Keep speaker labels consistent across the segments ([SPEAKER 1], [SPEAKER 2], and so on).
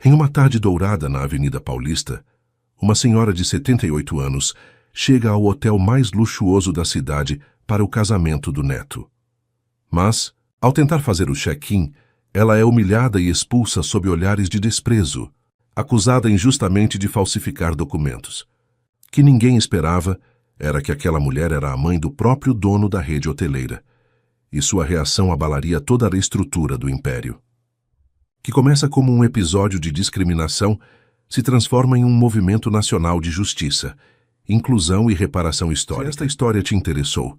[SPEAKER 1] Em uma tarde dourada na Avenida Paulista, uma senhora de 78 anos chega ao hotel mais luxuoso da cidade para o casamento do neto. Mas, ao tentar fazer o check-in, ela é humilhada e expulsa sob olhares de desprezo, acusada injustamente de falsificar documentos. Que ninguém esperava era que aquela mulher era a mãe do próprio dono da rede hoteleira, e sua reação abalaria toda a estrutura do império. Que começa como um episódio de discriminação, se transforma em um movimento nacional de justiça, inclusão e reparação histórica. Se esta história te interessou,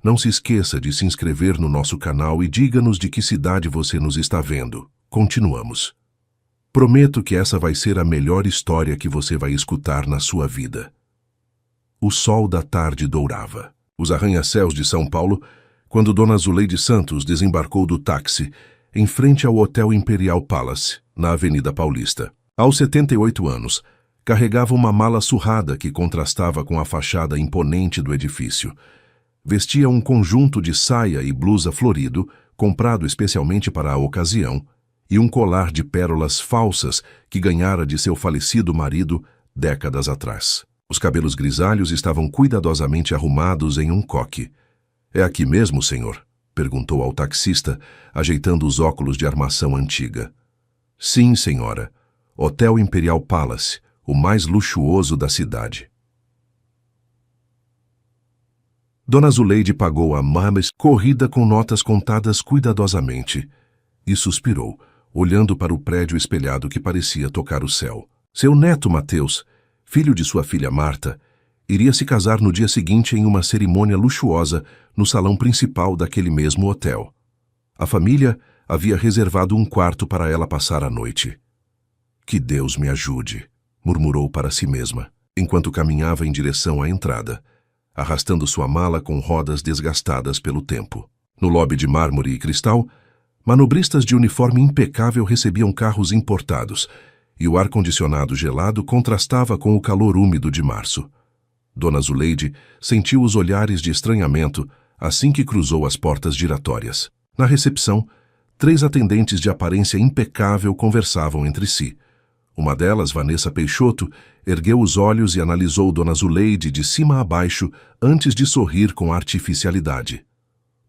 [SPEAKER 1] não se esqueça de se inscrever no nosso canal e diga-nos de que cidade você nos está vendo. Continuamos. Prometo que essa vai ser a melhor história que você vai escutar na sua vida. O sol da tarde dourava. Os arranha-céus de São Paulo, quando Dona Zuleide Santos desembarcou do táxi em frente ao Hotel Imperial Palace, na Avenida Paulista. Aos 78 anos, carregava uma mala surrada que contrastava com a fachada imponente do edifício. Vestia um conjunto de saia e blusa florido, comprado especialmente para a ocasião, e um colar de pérolas falsas que ganhara de seu falecido marido décadas atrás. Os cabelos grisalhos estavam cuidadosamente arrumados em um coque. "É aqui mesmo, senhor?" perguntou ao taxista, ajeitando os óculos de armação antiga. "Sim, senhora. Hotel Imperial Palace, o mais luxuoso da cidade." Dona Zuleide pagou a Mames corrida com notas contadas cuidadosamente e suspirou, olhando para o prédio espelhado que parecia tocar o céu. Seu neto Mateus, filho de sua filha Marta, iria se casar no dia seguinte em uma cerimônia luxuosa no salão principal daquele mesmo hotel. A família havia reservado um quarto para ela passar a noite. "Que Deus me ajude", murmurou para si mesma, enquanto caminhava em direção à entrada, arrastando sua mala com rodas desgastadas pelo tempo. No lobby de mármore e cristal, manobristas de uniforme impecável recebiam carros importados, e o ar-condicionado gelado contrastava com o calor úmido de março. Dona Zuleide sentiu os olhares de estranhamento assim que cruzou as portas giratórias. Na recepção, 3 atendentes de aparência impecável conversavam entre si. Uma delas, Vanessa Peixoto, ergueu os olhos e analisou Dona Zuleide de cima a baixo antes de sorrir com artificialidade.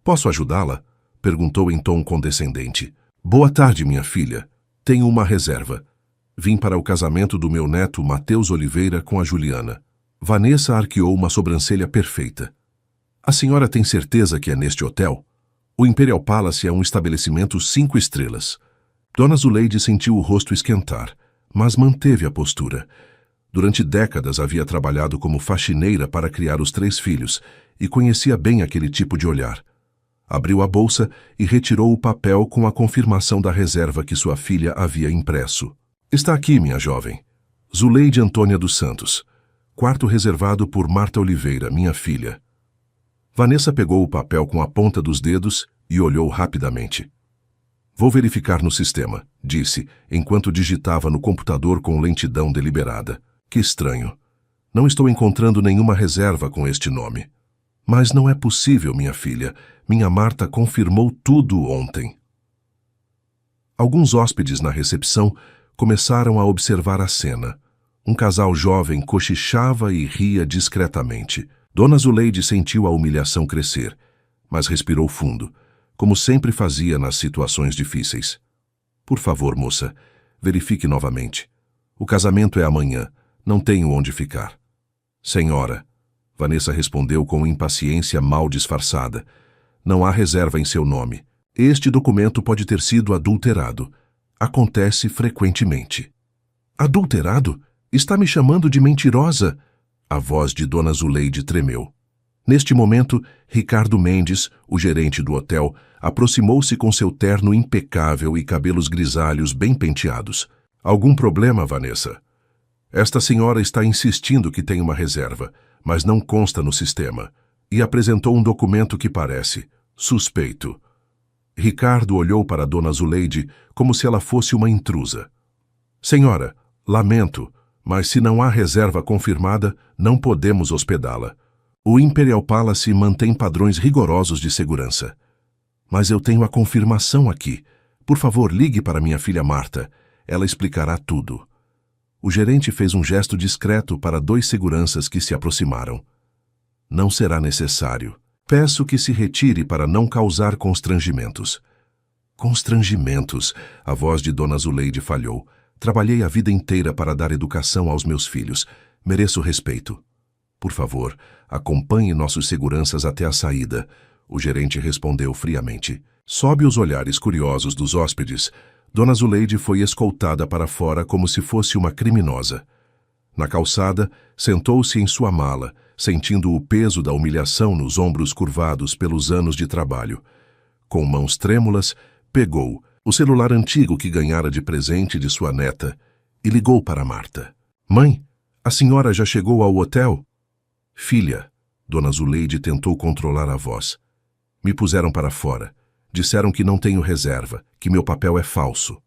[SPEAKER 1] "Posso ajudá-la?" perguntou em tom condescendente. "Boa tarde, minha filha. Tenho uma reserva. Vim para o casamento do meu neto Mateus Oliveira com a Juliana." Vanessa arqueou uma sobrancelha perfeita. "A senhora tem certeza que é neste hotel? O Imperial Palace é um estabelecimento 5 estrelas. Dona Zuleide sentiu o rosto esquentar, mas manteve a postura. Durante décadas havia trabalhado como faxineira para criar os 3 filhos e conhecia bem aquele tipo de olhar. Abriu a bolsa e retirou o papel com a confirmação da reserva que sua filha havia impresso. "Está aqui, minha jovem. Zuleide Antônia dos Santos. Quarto reservado por Marta Oliveira, minha filha." Vanessa pegou o papel com a ponta dos dedos e olhou rapidamente. "Vou verificar no sistema", disse, enquanto digitava no computador com lentidão deliberada. "Que estranho. Não estou encontrando nenhuma reserva com este nome." "Mas não é possível, minha filha. Minha Marta confirmou tudo ontem." Alguns hóspedes na recepção começaram a observar a cena. Um casal jovem cochichava e ria discretamente. Dona Zuleide sentiu a humilhação crescer, mas respirou fundo, como sempre fazia nas situações difíceis. "Por favor, moça, verifique novamente. O casamento é amanhã. Não tenho onde ficar." "Senhora", Vanessa respondeu com impaciência mal disfarçada, "não há reserva em seu nome. Este documento pode ter sido adulterado. Acontece frequentemente." "Adulterado? Está me chamando de mentirosa?" A voz de Dona Zuleide tremeu. Neste momento, Ricardo Mendes, o gerente do hotel, aproximou-se com seu terno impecável e cabelos grisalhos bem penteados. "Algum problema, Vanessa? Esta senhora está insistindo que tem uma reserva, mas não consta no sistema, e apresentou um documento que parece suspeito." Ricardo olhou para Dona Zuleide como se ela fosse uma intrusa. "Senhora, lamento, mas se não há reserva confirmada, não podemos hospedá-la. O Imperial Palace mantém padrões rigorosos de segurança." "Mas eu tenho a confirmação aqui. Por favor, ligue para minha filha Marta. Ela explicará tudo. O gerente fez um gesto discreto para 2 seguranças que se aproximaram. Não será necessário. Peço que se retire para não causar constrangimentos. Constrangimentos, a voz de Dona Zuleide falhou. Trabalhei a vida inteira para dar educação aos meus filhos. Mereço respeito. Por favor, acompanhe nossos seguranças até a saída. O gerente respondeu friamente. Sob os olhares curiosos dos hóspedes, Dona Zuleide foi escoltada para fora como se fosse uma criminosa. Na calçada, sentou-se em sua mala, sentindo o peso da humilhação nos ombros curvados pelos anos de trabalho. Com mãos trêmulas, pegou o celular antigo que ganhara de presente de sua neta e ligou para Marta. Mãe, a senhora já chegou ao hotel? Filha, Dona Zuleide tentou controlar a voz. Me puseram para fora. Disseram que não tenho reserva, que meu papel é falso.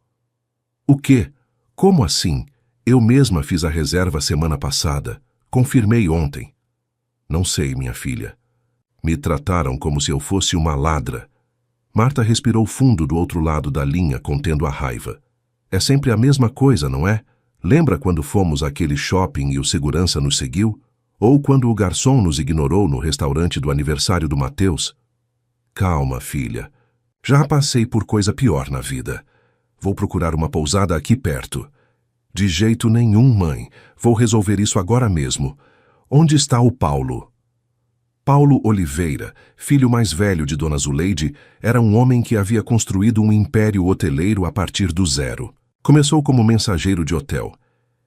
[SPEAKER 1] O quê? Como assim? Eu mesma fiz a reserva semana passada. Confirmei ontem. Não sei, minha filha. Me trataram como se eu fosse uma ladra. Marta respirou fundo do outro lado da linha, contendo a raiva. É sempre a mesma coisa, não é? Lembra quando fomos àquele shopping e o segurança nos seguiu? Ou quando o garçom nos ignorou no restaurante do aniversário do Mateus? Calma, filha. Já passei por coisa pior na vida. Vou procurar uma pousada aqui perto. De jeito nenhum, mãe. Vou resolver isso agora mesmo. Onde está o Paulo? Paulo Oliveira, filho mais velho de Dona Zuleide, era um homem que havia construído um império hoteleiro a partir do zero. Começou como mensageiro de hotel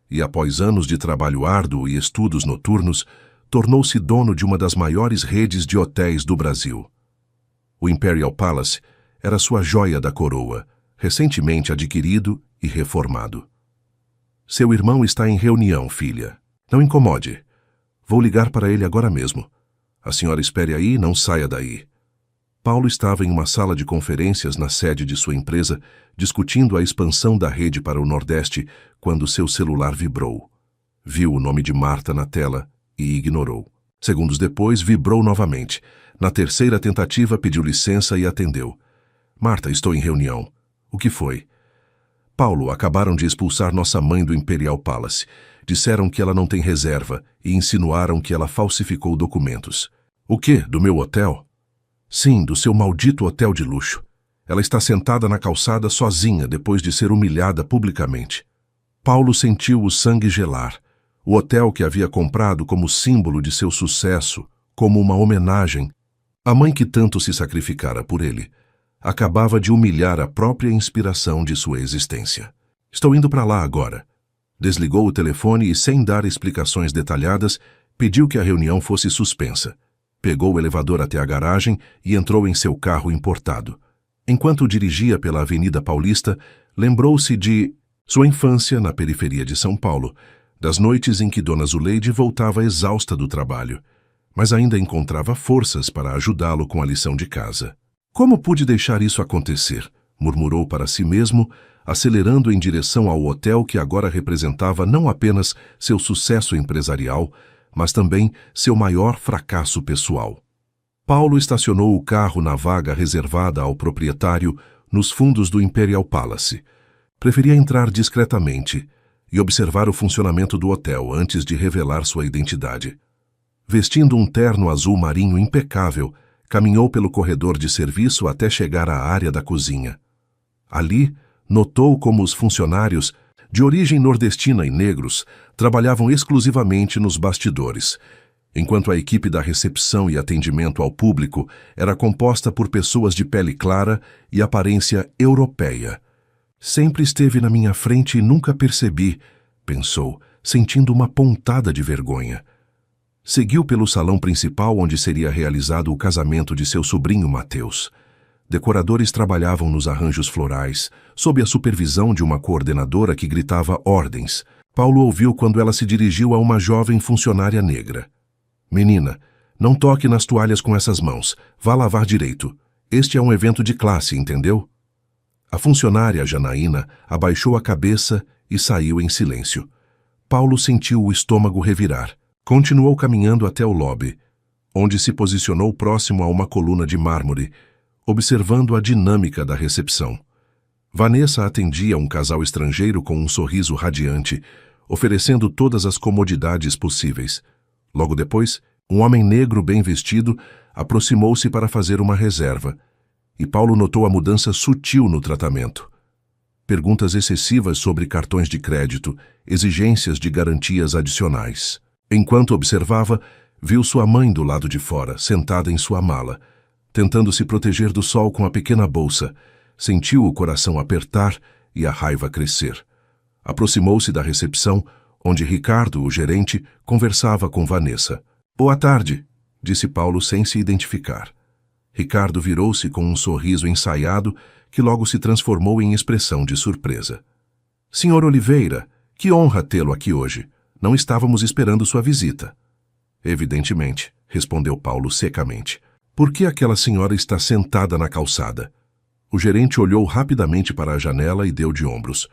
[SPEAKER 1] e, após anos de trabalho árduo e estudos noturnos, tornou-se dono de uma das maiores redes de hotéis do Brasil. O Imperial Palace era sua joia da coroa, recentemente adquirido e reformado. Seu irmão está em reunião, filha. Não incomode. Vou ligar para ele agora mesmo. A senhora espere aí e não saia daí. Paulo estava em uma sala de conferências na sede de sua empresa, discutindo a expansão da rede para o Nordeste, quando seu celular vibrou. Viu o nome de Marta na tela e ignorou. Segundos depois, vibrou novamente. Na terceira tentativa, pediu licença e atendeu. Marta, estou em reunião. O que foi? Paulo, acabaram de expulsar nossa mãe do Imperial Palace. Disseram que ela não tem reserva e insinuaram que ela falsificou documentos. O quê? Do meu hotel? Sim, do seu maldito hotel de luxo. Ela está sentada na calçada sozinha depois de ser humilhada publicamente. Paulo sentiu o sangue gelar. O hotel que havia comprado como símbolo de seu sucesso, como uma homenagem. A mãe que tanto se sacrificara por ele acabava de humilhar a própria inspiração de sua existência. Estou indo para lá agora. Desligou o telefone e, sem dar explicações detalhadas, pediu que a reunião fosse suspensa. Pegou o elevador até a garagem e entrou em seu carro importado. Enquanto dirigia pela Avenida Paulista, lembrou-se de sua infância na periferia de São Paulo, das noites em que Dona Zuleide voltava exausta do trabalho, mas ainda encontrava forças para ajudá-lo com a lição de casa. Como pude deixar isso acontecer? Murmurou para si mesmo, acelerando em direção ao hotel que agora representava não apenas seu sucesso empresarial, mas também seu maior fracasso pessoal. Paulo estacionou o carro na vaga reservada ao proprietário nos fundos do Imperial Palace. Preferia entrar discretamente e observar o funcionamento do hotel antes de revelar sua identidade. Vestindo um terno azul marinho impecável, caminhou pelo corredor de serviço até chegar à área da cozinha. Ali, notou como os funcionários, de origem nordestina e negros, trabalhavam exclusivamente nos bastidores, enquanto a equipe da recepção e atendimento ao público era composta por pessoas de pele clara e aparência europeia. Sempre esteve na minha frente e nunca percebi, pensou, sentindo uma pontada de vergonha. Seguiu pelo salão principal onde seria realizado o casamento de seu sobrinho Mateus. Decoradores trabalhavam nos arranjos florais, sob a supervisão de uma coordenadora que gritava ordens. Paulo ouviu quando ela se dirigiu a uma jovem funcionária negra. Menina, não toque nas toalhas com essas mãos. Vá lavar direito. Este é um evento de classe, entendeu? A funcionária, Janaína, abaixou a cabeça e saiu em silêncio. Paulo sentiu o estômago revirar. Continuou caminhando até o lobby, onde se posicionou próximo a uma coluna de mármore, observando a dinâmica da recepção. Vanessa atendia um casal estrangeiro com um sorriso radiante, oferecendo todas as comodidades possíveis. Logo depois, um homem negro bem vestido aproximou-se para fazer uma reserva, e Paulo notou a mudança sutil no tratamento. Perguntas excessivas sobre cartões de crédito, exigências de garantias adicionais. Enquanto observava, viu sua mãe do lado de fora, sentada em sua mala, tentando se proteger do sol com a pequena bolsa. Sentiu o coração apertar e a raiva crescer. Aproximou-se da recepção, onde Ricardo, o gerente, conversava com Vanessa. "Boa tarde", disse Paulo sem se identificar. Ricardo virou-se com um sorriso ensaiado que logo se transformou em expressão de surpresa. "Senhor Oliveira, que honra tê-lo aqui hoje. Não estávamos esperando sua visita." "Evidentemente", respondeu Paulo secamente. "Por que aquela senhora está sentada na calçada?" O gerente olhou rapidamente para a janela e deu de ombros.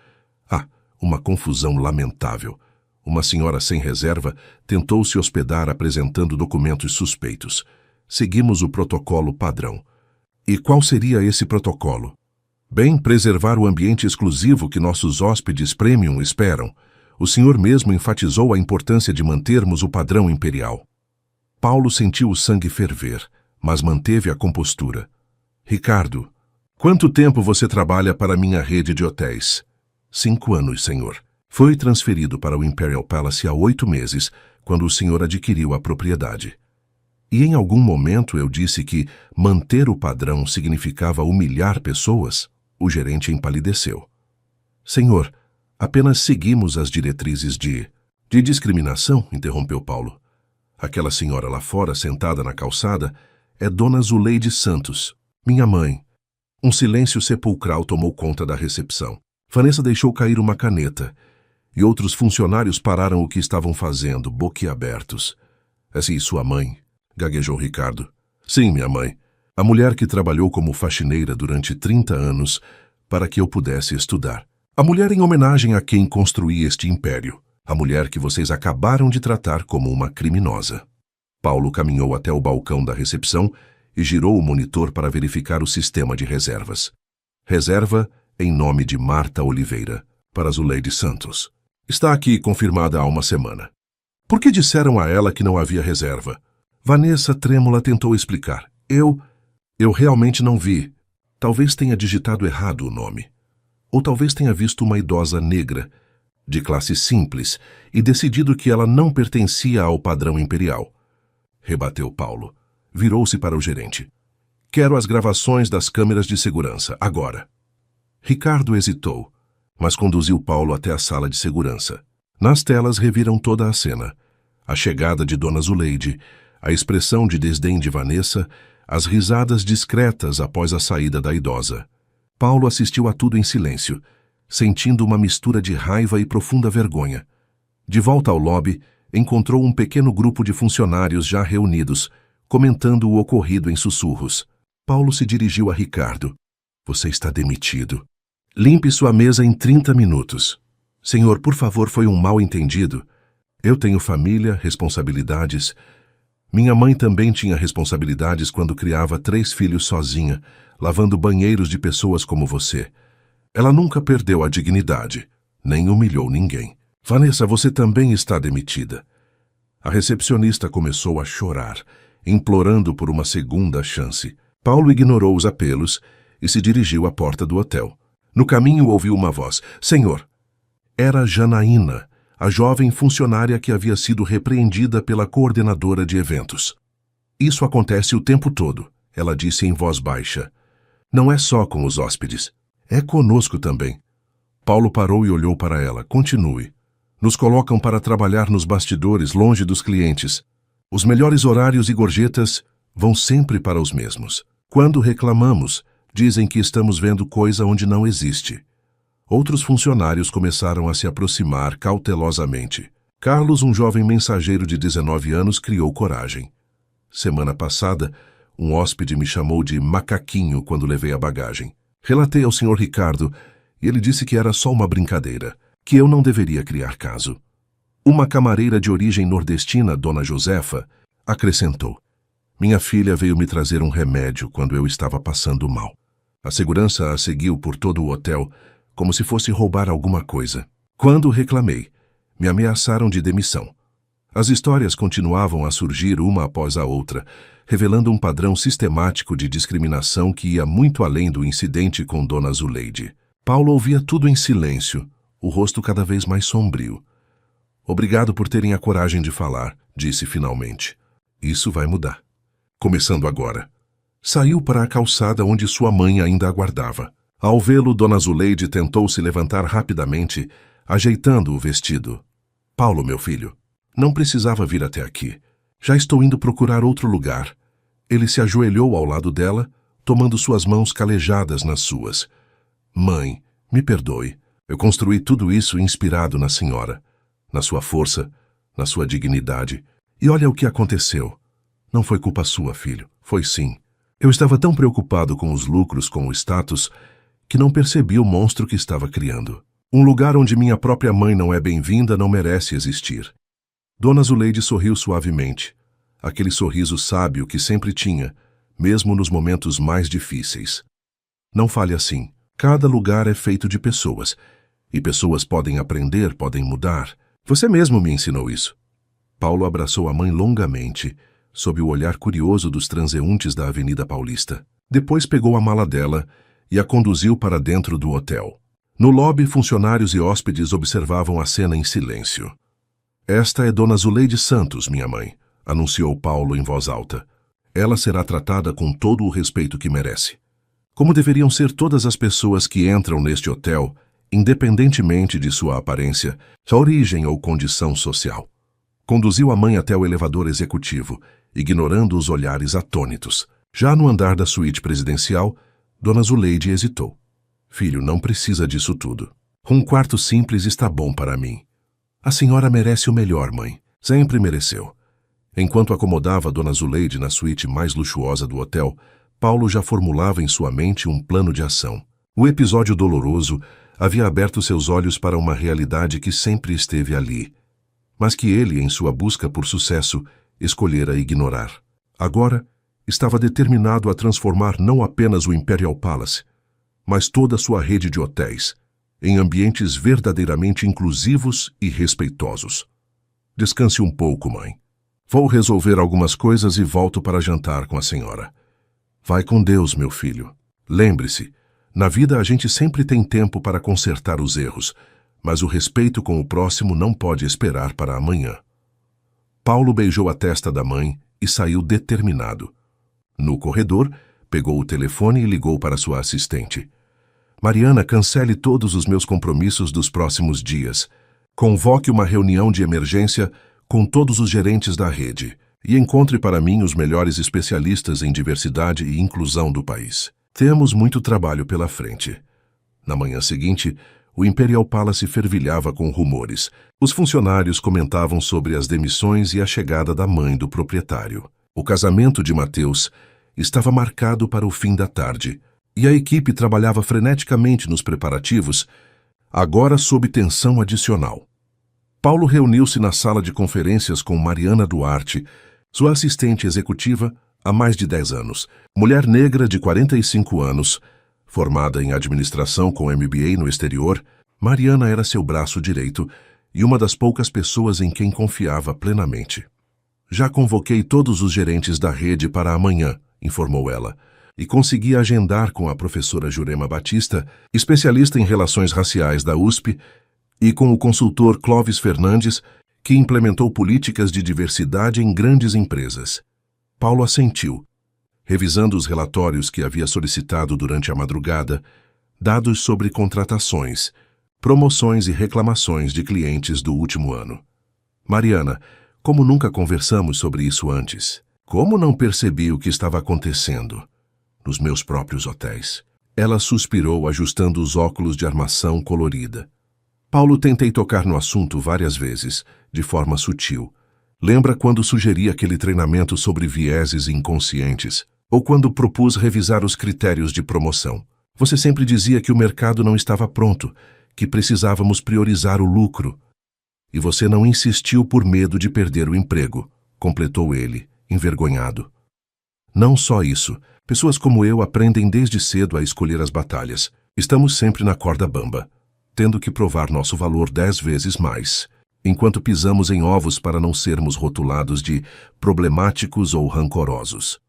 [SPEAKER 1] Uma confusão lamentável. Uma senhora sem reserva tentou se hospedar apresentando documentos suspeitos. Seguimos o protocolo padrão. E qual seria esse protocolo? Bem, preservar o ambiente exclusivo que nossos hóspedes premium esperam. O senhor mesmo enfatizou a importância de mantermos o padrão imperial. Paulo sentiu o sangue ferver, mas manteve a compostura. "Ricardo, quanto tempo você trabalha para minha rede de hotéis?" 5 anos, senhor. Foi transferido para o Imperial Palace há 8 meses, quando o senhor adquiriu a propriedade. E em algum momento eu disse que manter o padrão significava humilhar pessoas? O gerente empalideceu. "Senhor, apenas seguimos as diretrizes de discriminação", interrompeu Paulo. "Aquela senhora lá fora, sentada na calçada, é Dona Zuleide Santos, minha mãe." Um silêncio sepulcral tomou conta da recepção. Vanessa deixou cair uma caneta, e outros funcionários pararam o que estavam fazendo, boquiabertos. "Essa é sua mãe?" gaguejou Ricardo. "Sim, minha mãe. A mulher que trabalhou como faxineira durante 30 anos para que eu pudesse estudar. A mulher em homenagem a quem construí este império. A mulher que vocês acabaram de tratar como uma criminosa." Paulo caminhou até o balcão da recepção e girou o monitor para verificar o sistema de reservas. "Reserva em nome de Marta Oliveira, para Zuleide Santos. Está aqui confirmada há uma semana." "Por que disseram a ela que não havia reserva?" Vanessa trêmula tentou explicar. Eu realmente não vi. Talvez tenha digitado errado o nome. Ou talvez tenha visto uma idosa negra, de classe simples, e decidido que ela não pertencia ao padrão imperial." Rebateu Paulo. Virou-se para o gerente. "Quero as gravações das câmeras de segurança, agora." Ricardo hesitou, mas conduziu Paulo até a sala de segurança. Nas telas reviram toda a cena. A chegada de Dona Zuleide, a expressão de desdém de Vanessa, as risadas discretas após a saída da idosa. Paulo assistiu a tudo em silêncio, sentindo uma mistura de raiva e profunda vergonha. De volta ao lobby, encontrou um pequeno grupo de funcionários já reunidos, comentando o ocorrido em sussurros. Paulo se dirigiu a Ricardo. "Você está demitido. Limpe sua mesa em 30 minutos. Senhor, por favor, foi um mal-entendido. Eu tenho família, responsabilidades. Minha mãe também tinha responsabilidades quando criava 3 filhos sozinha, lavando banheiros de pessoas como você. Ela nunca perdeu a dignidade, nem humilhou ninguém. Vanessa, você também está demitida." A recepcionista começou a chorar, implorando por uma segunda chance. Paulo ignorou os apelos e se dirigiu à porta do hotel. No caminho ouviu uma voz. "Senhor." Era Janaína, a jovem funcionária que havia sido repreendida pela coordenadora de eventos. "Isso acontece o tempo todo", ela disse em voz baixa. "Não é só com os hóspedes. É conosco também." Paulo parou e olhou para ela. "Continue. Nos colocam para trabalhar nos bastidores, longe dos clientes. Os melhores horários e gorjetas vão sempre para os mesmos. Quando reclamamos, dizem que estamos vendo coisa onde não existe." Outros funcionários começaram a se aproximar cautelosamente. Carlos, um jovem mensageiro de 19 anos, criou coragem. "Semana passada, um hóspede me chamou de macaquinho quando levei a bagagem. Relatei ao Sr. Ricardo e ele disse que era só uma brincadeira, que eu não deveria criar caso." Uma camareira de origem nordestina, Dona Josefa, acrescentou. "Minha filha veio me trazer um remédio quando eu estava passando mal. A segurança a seguiu por todo o hotel, como se fosse roubar alguma coisa. Quando reclamei, me ameaçaram de demissão. As histórias continuavam a surgir uma após a outra, revelando um padrão sistemático de discriminação que ia muito além do incidente com Dona Zuleide. Paulo ouvia tudo em silêncio, o rosto cada vez mais sombrio. Obrigado por terem a coragem de falar, disse finalmente. Isso vai mudar. Começando agora. Saiu para a calçada onde sua mãe ainda aguardava. Ao vê-lo, Dona Zuleide tentou se levantar rapidamente, ajeitando o vestido. Paulo, meu filho, não precisava vir até aqui. Já estou indo procurar outro lugar. Ele se ajoelhou ao lado dela, tomando suas mãos calejadas nas suas. Mãe, me perdoe. Eu construí tudo isso inspirado na senhora, na sua força, na sua dignidade. E olha o que aconteceu. Não foi culpa sua, filho. Foi sim. Eu estava tão preocupado com os lucros, com o status, que não percebi o monstro que estava criando. Um lugar onde minha própria mãe não é bem-vinda não merece existir. Dona Zuleide sorriu suavemente. Aquele sorriso sábio que sempre tinha, mesmo nos momentos mais difíceis. Não fale assim. Cada lugar é feito de pessoas. E pessoas podem aprender, podem mudar. Você mesmo me ensinou isso. Paulo abraçou a mãe longamente, sob o olhar curioso dos transeuntes da Avenida Paulista. Depois pegou a mala dela e a conduziu para dentro do hotel. No lobby, funcionários e hóspedes observavam a cena em silêncio. Esta é Dona Zuleide Santos, minha mãe, anunciou Paulo em voz alta. Ela será tratada com todo o respeito que merece. Como deveriam ser todas as pessoas que entram neste hotel, independentemente de sua aparência, sua origem ou condição social. Conduziu a mãe até o elevador executivo, ignorando os olhares atônitos. Já no andar da suíte presidencial, Dona Zuleide hesitou. Filho, não precisa disso tudo. Um quarto simples está bom para mim. A senhora merece o melhor, mãe. Sempre mereceu. Enquanto acomodava Dona Zuleide na suíte mais luxuosa do hotel, Paulo já formulava em sua mente um plano de ação. O episódio doloroso havia aberto seus olhos para uma realidade que sempre esteve ali, mas que ele, em sua busca por sucesso, escolhera ignorar. Agora, estava determinado a transformar não apenas o Imperial Palace, mas toda a sua rede de hotéis, em ambientes verdadeiramente inclusivos e respeitosos. Descanse um pouco, mãe. Vou resolver algumas coisas e volto para jantar com a senhora. Vai com Deus, meu filho. Lembre-se, na vida a gente sempre tem tempo para consertar os erros, mas o respeito com o próximo não pode esperar para amanhã. Paulo beijou a testa da mãe e saiu determinado. No corredor, pegou o telefone e ligou para sua assistente. Mariana, cancele todos os meus compromissos dos próximos dias. Convoque uma reunião de emergência com todos os gerentes da rede e encontre para mim os melhores especialistas em diversidade e inclusão do país. Temos muito trabalho pela frente. Na manhã seguinte, o Imperial Palace fervilhava com rumores. Os funcionários comentavam sobre as demissões e a chegada da mãe do proprietário. O casamento de Mateus estava marcado para o fim da tarde, e a equipe trabalhava freneticamente nos preparativos, agora sob tensão adicional. Paulo reuniu-se na sala de conferências com Mariana Duarte, sua assistente executiva há mais de 10 anos, mulher negra de 45 anos, formada em administração com MBA no exterior. Mariana era seu braço direito e uma das poucas pessoas em quem confiava plenamente. Já convoquei todos os gerentes da rede para amanhã, informou ela, e consegui agendar com a professora Jurema Batista, especialista em relações raciais da USP, e com o consultor Clóvis Fernandes, que implementou políticas de diversidade em grandes empresas. Paulo assentiu, revisando os relatórios que havia solicitado durante a madrugada, dados sobre contratações, promoções e reclamações de clientes do último ano. Mariana, como nunca conversamos sobre isso antes, como não percebi o que estava acontecendo nos meus próprios hotéis? Ela suspirou, ajustando os óculos de armação colorida. Paulo, tentei tocar no assunto várias vezes, de forma sutil. Lembra quando sugeri aquele treinamento sobre vieses inconscientes? Ou quando propus revisar os critérios de promoção? Você sempre dizia que o mercado não estava pronto, que precisávamos priorizar o lucro. E você não insistiu por medo de perder o emprego, completou ele, envergonhado. Não só isso, Pessoas como eu aprendem desde cedo a escolher as batalhas. Estamos sempre na corda bamba, tendo que provar nosso valor 10 vezes mais, enquanto pisamos em ovos para não sermos rotulados de problemáticos ou rancorosos.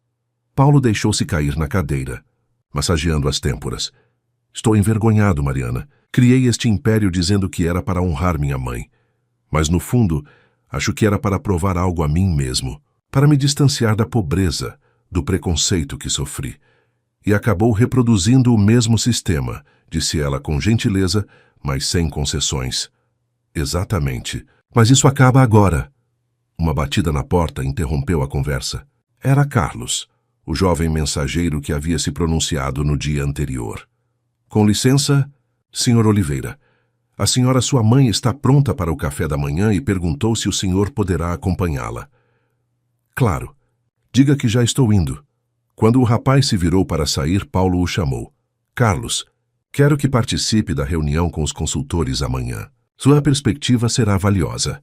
[SPEAKER 1] Paulo deixou-se cair na cadeira, massageando as têmporas. Estou envergonhado, Mariana. Criei este império dizendo que era para honrar minha mãe. Mas, no fundo, acho que era para provar algo a mim mesmo, para me distanciar da pobreza, do preconceito que sofri. E acabou reproduzindo o mesmo sistema, disse ela com gentileza, mas sem concessões. Exatamente. Mas isso acaba agora. Uma batida na porta interrompeu a conversa. Era Carlos, o jovem mensageiro que havia se pronunciado no dia anterior. Com licença, Sr. Oliveira. A senhora sua mãe está pronta para o café da manhã e perguntou se o senhor poderá acompanhá-la. Claro. Diga que já estou indo. Quando o rapaz se virou para sair, Paulo o chamou. Carlos, quero que participe da reunião com os consultores amanhã. Sua perspectiva será valiosa.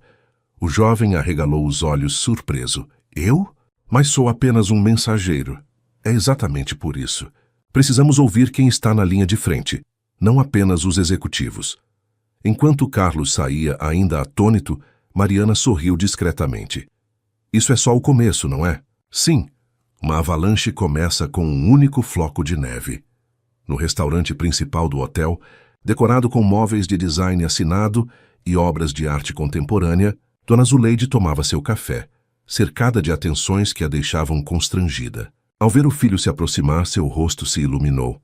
[SPEAKER 1] O jovem arregalou os olhos surpreso. Eu? Mas sou apenas um mensageiro. É exatamente por isso. Precisamos ouvir quem está na linha de frente, não apenas os executivos. Enquanto Carlos saía ainda atônito, Mariana sorriu discretamente. Isso é só o começo, não é? Sim. Uma avalanche começa com um único floco de neve. No restaurante principal do hotel, decorado com móveis de design assinado e obras de arte contemporânea, Dona Zuleide tomava seu café, cercada de atenções que a deixavam constrangida. Ao ver o filho se aproximar, seu rosto se iluminou.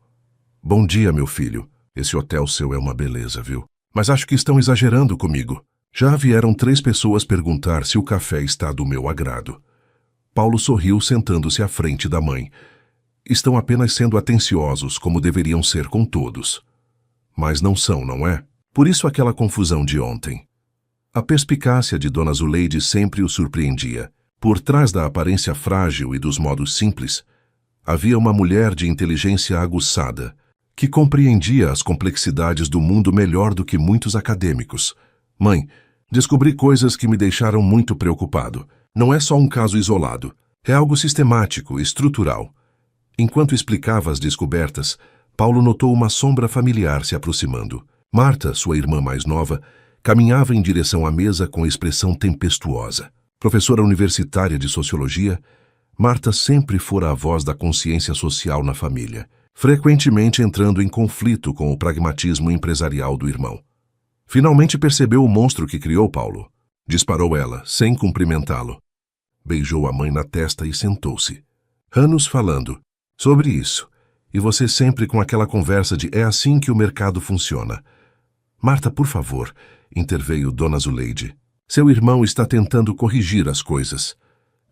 [SPEAKER 1] Bom dia, meu filho. Esse hotel seu é uma beleza, viu? Mas acho que estão exagerando comigo. Já vieram 3 pessoas perguntar se o café está do meu agrado. Paulo sorriu sentando-se à frente da mãe. Estão apenas sendo atenciosos, como deveriam ser com todos. Mas não são, não é? Por isso aquela confusão de ontem. A perspicácia de Dona Zuleide sempre o surpreendia. Por trás da aparência frágil e dos modos simples, havia uma mulher de inteligência aguçada, que compreendia as complexidades do mundo melhor do que muitos acadêmicos. Mãe, descobri coisas que me deixaram muito preocupado. Não é só um caso isolado. É algo sistemático, estrutural. Enquanto explicava as descobertas, Paulo notou uma sombra familiar se aproximando. Marta, sua irmã mais nova, caminhava em direção à mesa com expressão tempestuosa. Professora universitária de sociologia, Marta sempre fora a voz da consciência social na família, frequentemente entrando em conflito com o pragmatismo empresarial do irmão. Finalmente percebeu o monstro que criou Paulo. Disparou ela, sem cumprimentá-lo. Beijou a mãe na testa e sentou-se. Anos falando sobre isso, e você sempre com aquela conversa de é assim que o mercado funciona. Marta, por favor, interveio Dona Zuleide. Seu irmão está tentando corrigir as coisas.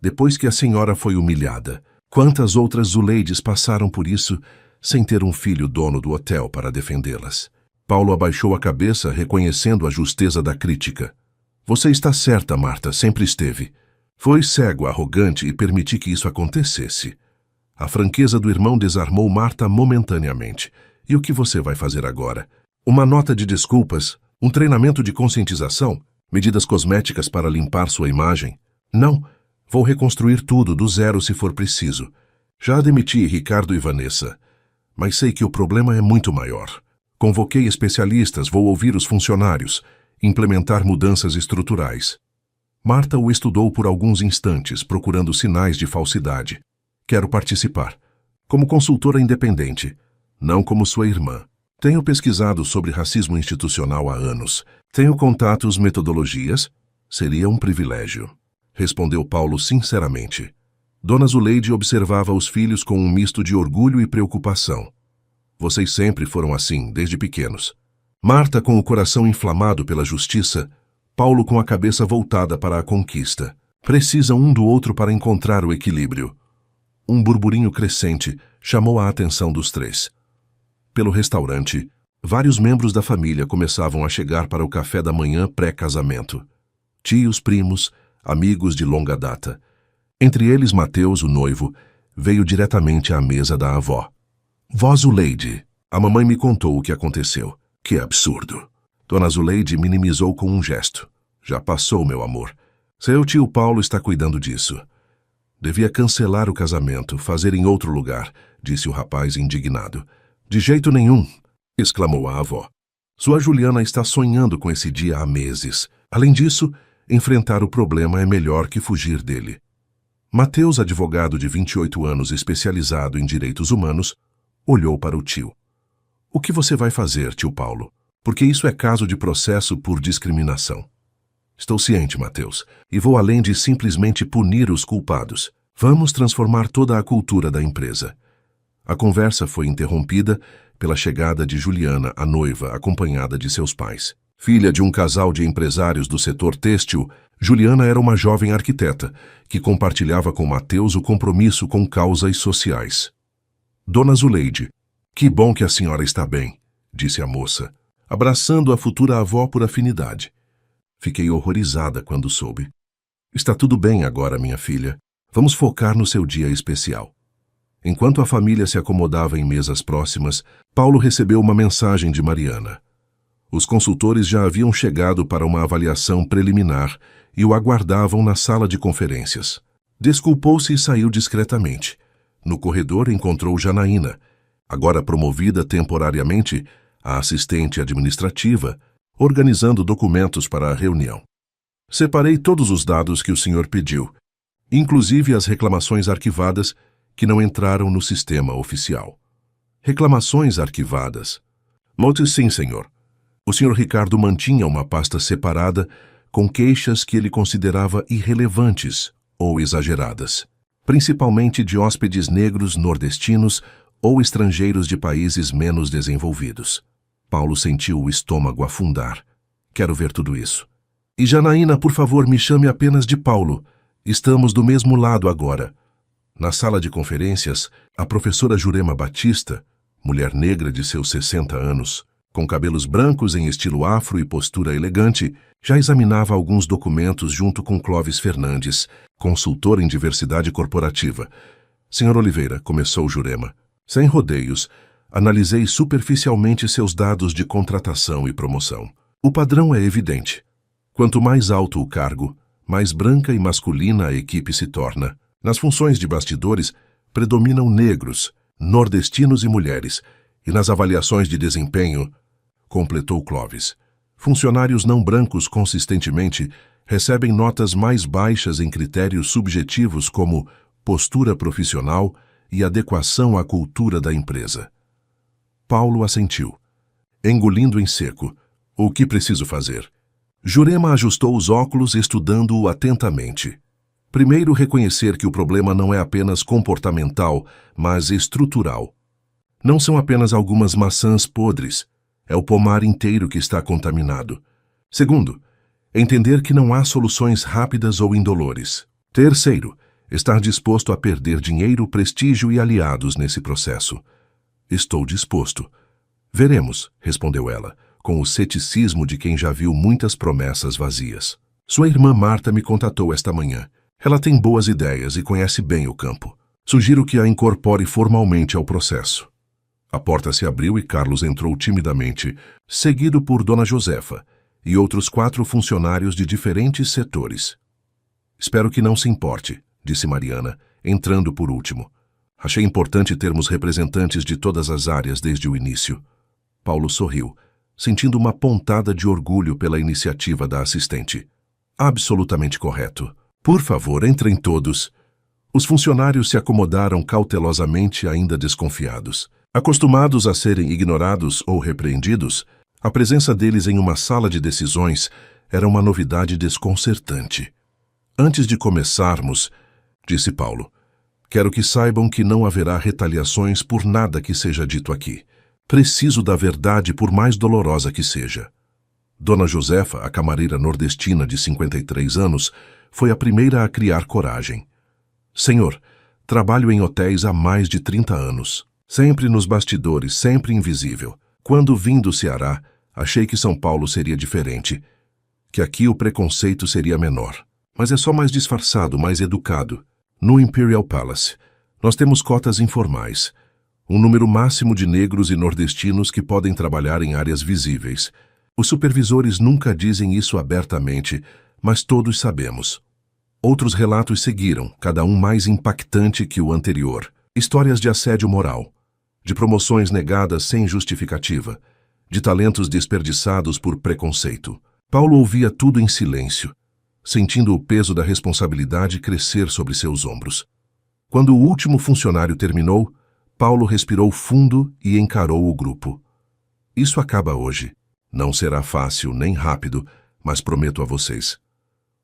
[SPEAKER 1] Depois que a senhora foi humilhada, quantas outras Zuleides passaram por isso sem ter um filho dono do hotel para defendê-las? Paulo abaixou a cabeça, reconhecendo a justeza da crítica. Você está certa, Marta, sempre esteve. Foi cego, arrogante e permiti que isso acontecesse. A franqueza do irmão desarmou Marta momentaneamente. E o que você vai fazer agora? Uma nota de desculpas? Um treinamento de conscientização? Medidas cosméticas para limpar sua imagem? Não. Vou reconstruir tudo do zero se for preciso. Já demiti Ricardo e Vanessa. Mas sei que o problema é muito maior. Convoquei especialistas, vou ouvir os funcionários, implementar mudanças estruturais. Marta o estudou por alguns instantes, procurando sinais de falsidade. Quero participar. Como consultora independente, não como sua irmã. Tenho pesquisado sobre racismo institucional há anos. Tenho contatos, metodologias. Seria um privilégio. Respondeu Paulo sinceramente. Dona Zuleide observava os filhos com um misto de orgulho e preocupação. Vocês sempre foram assim, desde pequenos. Marta com o coração inflamado pela justiça, Paulo com a cabeça voltada para a conquista. Precisam um do outro para encontrar o equilíbrio. Um burburinho crescente chamou a atenção dos 3. Pelo restaurante, vários membros da família começavam a chegar para o café da manhã pré-casamento. Tios, primos, amigos de longa data. Entre eles, Mateus, o noivo, veio diretamente à mesa da avó. Vó Zuleide, a mamãe me contou o que aconteceu. Que absurdo. Dona Zuleide minimizou com um gesto. Já passou, meu amor. Seu tio Paulo está cuidando disso. Devia cancelar o casamento, fazer em outro lugar, disse o rapaz indignado. De jeito nenhum, exclamou a avó. Sua Juliana está sonhando com esse dia há meses. Além disso, enfrentar o problema é melhor que fugir dele. Mateus, advogado de 28 anos especializado em direitos humanos, olhou para o tio. O que você vai fazer, tio Paulo? Porque isso é caso de processo por discriminação. Estou ciente, Mateus, e vou além de simplesmente punir os culpados. Vamos transformar toda a cultura da empresa. A conversa foi interrompida pela chegada de Juliana, a noiva, acompanhada de seus pais. Filha de um casal de empresários do setor têxtil, Juliana era uma jovem arquiteta que compartilhava com Mateus o compromisso com causas sociais. Dona Zuleide, que bom que a senhora está bem, disse a moça, abraçando a futura avó por afinidade. Fiquei horrorizada quando soube. Está tudo bem agora, minha filha. Vamos focar no seu dia especial. Enquanto a família se acomodava em mesas próximas, Paulo recebeu uma mensagem de Mariana. Os consultores já haviam chegado para uma avaliação preliminar e o aguardavam na sala de conferências. Desculpou-se e saiu discretamente. No corredor encontrou Janaína, agora promovida temporariamente a assistente administrativa, organizando documentos para a reunião. Separei todos os dados que o senhor pediu, inclusive as reclamações arquivadas que não entraram no sistema oficial. Reclamações arquivadas. Note sim, senhor. O senhor Ricardo mantinha uma pasta separada com queixas que ele considerava irrelevantes ou exageradas, principalmente de hóspedes negros nordestinos ou estrangeiros de países menos desenvolvidos. Paulo sentiu o estômago afundar. Quero ver tudo isso. E Janaína, por favor, me chame apenas de Paulo. Estamos do mesmo lado agora. Na sala de conferências, a professora Jurema Batista, mulher negra de seus 60 anos, com cabelos brancos em estilo afro e postura elegante, já examinava alguns documentos junto com Clóvis Fernandes, consultor em diversidade corporativa. Senhor Oliveira, começou Jurema, sem rodeios, analisei superficialmente seus dados de contratação e promoção. O padrão é evidente. Quanto mais alto o cargo, mais branca e masculina a equipe se torna. Nas funções de bastidores, predominam negros, nordestinos e mulheres, e nas avaliações de desempenho, completou Clóvis, funcionários não brancos consistentemente recebem notas mais baixas em critérios subjetivos como postura profissional e adequação à cultura da empresa. Paulo assentiu, engolindo em seco. O que preciso fazer? Jurema ajustou os óculos, estudando-o atentamente. Primeiro, reconhecer que o problema não é apenas comportamental, mas estrutural. Não são apenas algumas maçãs podres, é o pomar inteiro que está contaminado. Segundo, entender que não há soluções rápidas ou indolores. Terceiro, estar disposto a perder dinheiro, prestígio e aliados nesse processo. Estou disposto. Veremos, respondeu ela, com o ceticismo de quem já viu muitas promessas vazias. Sua irmã Marta me contatou esta manhã. Ela tem boas ideias e conhece bem o campo. Sugiro que a incorpore formalmente ao processo. A porta se abriu e Carlos entrou timidamente, seguido por Dona Josefa e outros 4 funcionários de diferentes setores. Espero que não se importe, disse Mariana, entrando por último. Achei importante termos representantes de todas as áreas desde o início. Paulo sorriu, sentindo uma pontada de orgulho pela iniciativa da assistente. Absolutamente correto. Por favor, entrem todos. Os funcionários se acomodaram cautelosamente, ainda desconfiados. Acostumados a serem ignorados ou repreendidos, a presença deles em uma sala de decisões era uma novidade desconcertante. Antes de começarmos, disse Paulo, quero que saibam que não haverá retaliações por nada que seja dito aqui. Preciso da verdade, por mais dolorosa que seja. Dona Josefa, a camareira nordestina de 53 anos, foi a primeira a criar coragem. Senhor, trabalho em hotéis há mais de 30 anos. Sempre nos bastidores, sempre invisível. Quando vim do Ceará, achei que São Paulo seria diferente, que aqui o preconceito seria menor. Mas é só mais disfarçado, mais educado. No Imperial Palace, nós temos cotas informais, um número máximo de negros e nordestinos que podem trabalhar em áreas visíveis. Os supervisores nunca dizem isso abertamente, mas todos sabemos. Outros relatos seguiram, cada um mais impactante que o anterior. Histórias de assédio moral, de promoções negadas sem justificativa, de talentos desperdiçados por preconceito. Paulo ouvia tudo em silêncio, sentindo o peso da responsabilidade crescer sobre seus ombros. Quando o último funcionário terminou, Paulo respirou fundo e encarou o grupo. Isso acaba hoje. Não será fácil nem rápido, mas prometo a vocês.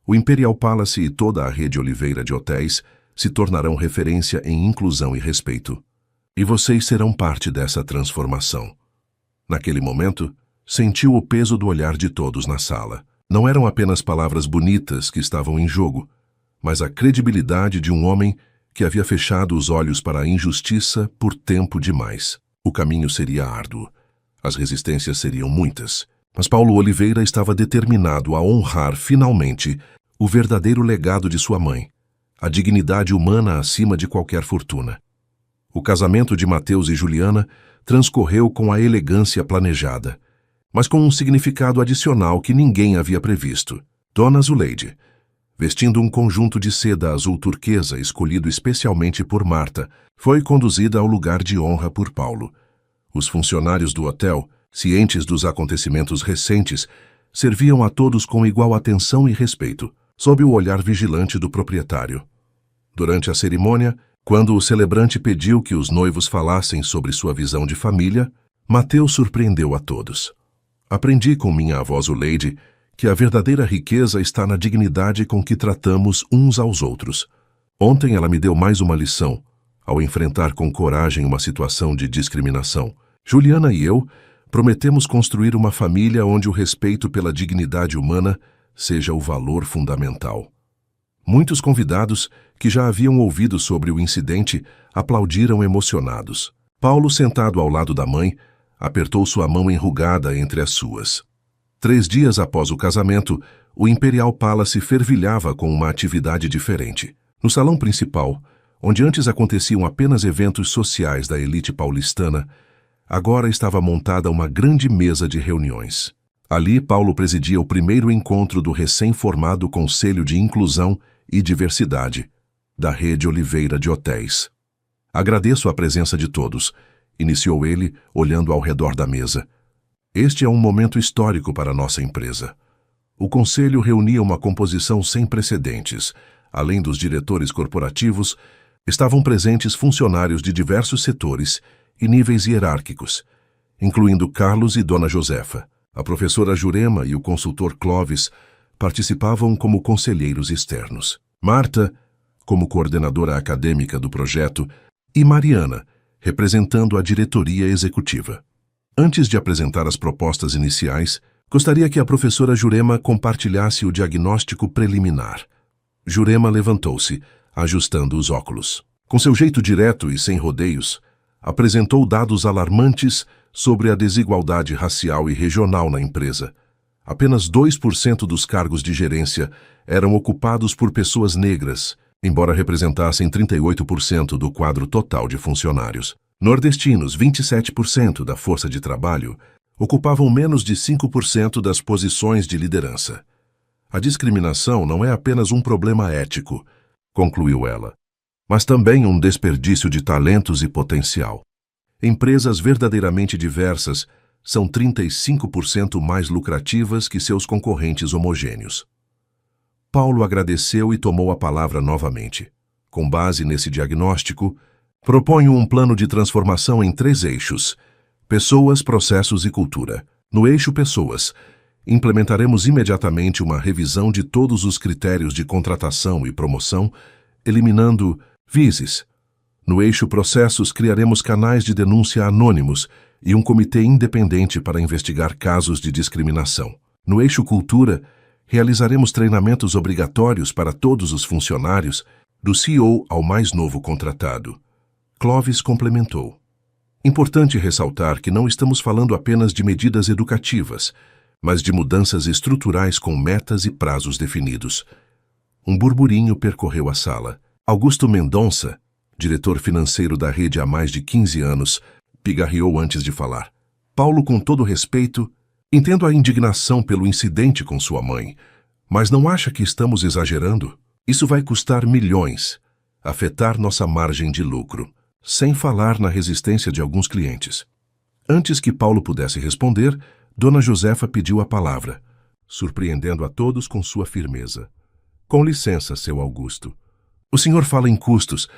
[SPEAKER 1] O Imperial Palace e toda a rede Oliveira de hotéis se tornarão referência em inclusão e respeito. E vocês serão parte dessa transformação. Naquele momento, sentiu o peso do olhar de todos na sala. Não eram apenas palavras bonitas que estavam em jogo, mas a credibilidade de um homem que havia fechado os olhos para a injustiça por tempo demais. O caminho seria árduo. As resistências seriam muitas. Mas Paulo Oliveira estava determinado a honrar, finalmente, o verdadeiro legado de sua mãe, a dignidade humana acima de qualquer fortuna. O casamento de Mateus e Juliana transcorreu com a elegância planejada, mas com um significado adicional que ninguém havia previsto. Dona Zuleide, vestindo um conjunto de seda azul turquesa escolhido especialmente por Marta, foi conduzida ao lugar de honra por Paulo. Os funcionários do hotel, cientes dos acontecimentos recentes, serviam a todos com igual atenção e respeito, sob o olhar vigilante do proprietário. Durante a cerimônia, quando o celebrante pediu que os noivos falassem sobre sua visão de família, Mateus surpreendeu a todos. Aprendi com minha avó Zuleide que a verdadeira riqueza está na dignidade com que tratamos uns aos outros. Ontem ela me deu mais uma lição, ao enfrentar com coragem uma situação de discriminação. Juliana e eu prometemos construir uma família onde o respeito pela dignidade humana seja o valor fundamental. Muitos convidados, que já haviam ouvido sobre o incidente, aplaudiram emocionados. Paulo, sentado ao lado da mãe, apertou sua mão enrugada entre as suas. 3 dias após o casamento, o Imperial Palace fervilhava com uma atividade diferente. No salão principal, onde antes aconteciam apenas eventos sociais da elite paulistana, agora estava montada uma grande mesa de reuniões. Ali, Paulo presidia o primeiro encontro do recém-formado Conselho de Inclusão e Diversidade, da rede Oliveira de Hotéis. Agradeço a presença de todos, iniciou ele, olhando ao redor da mesa. Este é um momento histórico para nossa empresa. O Conselho reunia uma composição sem precedentes. Além dos diretores corporativos, estavam presentes funcionários de diversos setores e níveis hierárquicos, incluindo Carlos e Dona Josefa. A professora Jurema e o consultor Clóvis participavam como conselheiros externos. Marta, como coordenadora acadêmica do projeto, e Mariana, representando a diretoria executiva. Antes de apresentar as propostas iniciais, gostaria que a professora Jurema compartilhasse o diagnóstico preliminar. Jurema levantou-se, ajustando os óculos. Com seu jeito direto e sem rodeios, apresentou dados alarmantes sobre a desigualdade racial e regional na empresa. Apenas 2% dos cargos de gerência eram ocupados por pessoas negras, embora representassem 38% do quadro total de funcionários. Nordestinos, 27% da força de trabalho, ocupavam menos de 5% das posições de liderança. A discriminação não é apenas um problema ético, concluiu ela, mas também um desperdício de talentos e potencial. Empresas verdadeiramente diversas são 35% mais lucrativas que seus concorrentes homogêneos. Paulo agradeceu e tomou a palavra novamente. Com base nesse diagnóstico, proponho um plano de transformação em 3 eixos: pessoas, processos e cultura. No eixo pessoas, implementaremos imediatamente uma revisão de todos os critérios de contratação e promoção, eliminando vises. No eixo processos, criaremos canais de denúncia anônimos e um comitê independente para investigar casos de discriminação. No eixo cultura, realizaremos treinamentos obrigatórios para todos os funcionários, do CEO ao mais novo contratado. Clóvis complementou. Importante ressaltar que não estamos falando apenas de medidas educativas, mas de mudanças estruturais com metas e prazos definidos. Um burburinho percorreu a sala. Augusto Mendonça, diretor financeiro da rede há mais de 15 anos, pigarreou antes de falar. Paulo, com todo respeito, entendo a indignação pelo incidente com sua mãe, mas não acha que estamos exagerando? Isso vai custar milhões, afetar nossa margem de lucro, sem falar na resistência de alguns clientes. Antes que Paulo pudesse responder, Dona Josefa pediu a palavra, surpreendendo a todos com sua firmeza. Com licença, seu Augusto. O senhor fala em custos,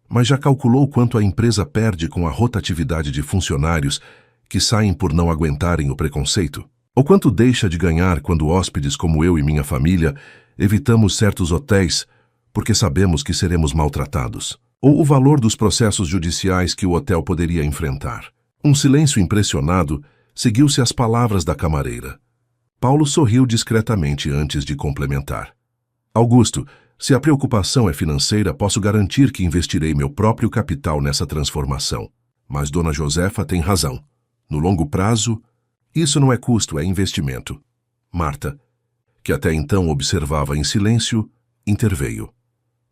[SPEAKER 1] mas já calculou quanto a empresa perde com a rotatividade de funcionários que saem por não aguentarem o preconceito? Ou quanto deixa de ganhar quando hóspedes como eu e minha família evitamos certos hotéis porque sabemos que seremos maltratados? Ou o valor dos processos judiciais que o hotel poderia enfrentar? Um silêncio impressionado seguiu-se às palavras da camareira. Paulo sorriu discretamente antes de complementar. Augusto, se a preocupação é financeira, posso garantir que investirei meu próprio capital nessa transformação. Mas Dona Josefa tem razão. No longo prazo, isso não é custo, é investimento. Marta, que até então observava em silêncio, interveio.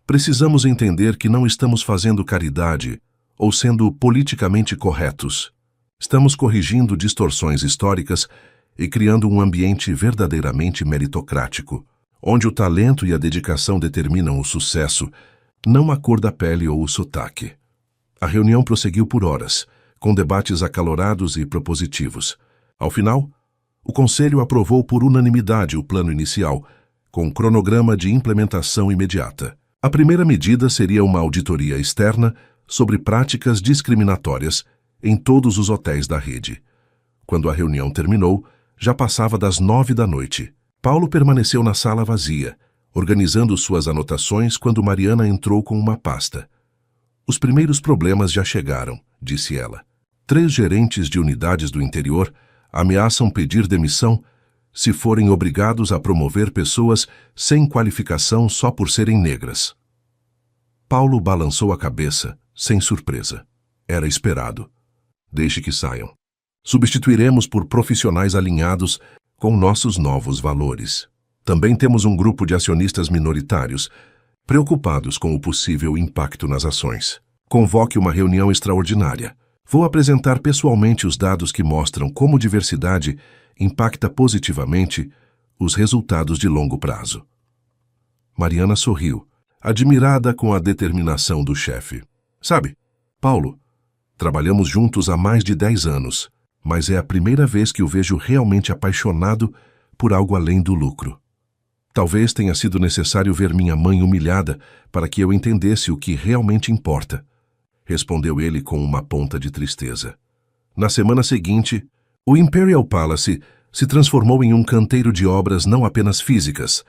[SPEAKER 1] Precisamos entender que não estamos fazendo caridade ou sendo politicamente corretos. Estamos corrigindo distorções históricas e criando um ambiente verdadeiramente meritocrático, onde o talento e a dedicação determinam o sucesso, não a cor da pele ou o sotaque. A reunião prosseguiu por horas, com debates acalorados e propositivos. Ao final, o Conselho aprovou por unanimidade o plano inicial, com um cronograma de implementação imediata. A primeira medida seria uma auditoria externa sobre práticas discriminatórias em todos os hotéis da rede. Quando a reunião terminou, já passava das 9 da noite. Paulo permaneceu na sala vazia, organizando suas anotações quando Mariana entrou com uma pasta. Os primeiros problemas já chegaram, disse ela. 3 gerentes de unidades do interior ameaçam pedir demissão se forem obrigados a promover pessoas sem qualificação só por serem negras. Paulo balançou a cabeça, sem surpresa. Era esperado. Deixe que saiam. Substituiremos por profissionais alinhados com nossos novos valores. Também temos um grupo de acionistas minoritários, preocupados com o possível impacto nas ações. Convoque uma reunião extraordinária. Vou apresentar pessoalmente os dados que mostram como diversidade impacta positivamente os resultados de longo prazo. Mariana sorriu, admirada com a determinação do chefe. Sabe, Paulo, trabalhamos juntos há mais de 10 anos, mas é a primeira vez que o vejo realmente apaixonado por algo além do lucro. Talvez tenha sido necessário ver minha mãe humilhada para que eu entendesse o que realmente importa, respondeu ele com uma ponta de tristeza. Na semana seguinte, o Imperial Palace se transformou em um canteiro de obras não apenas físicas,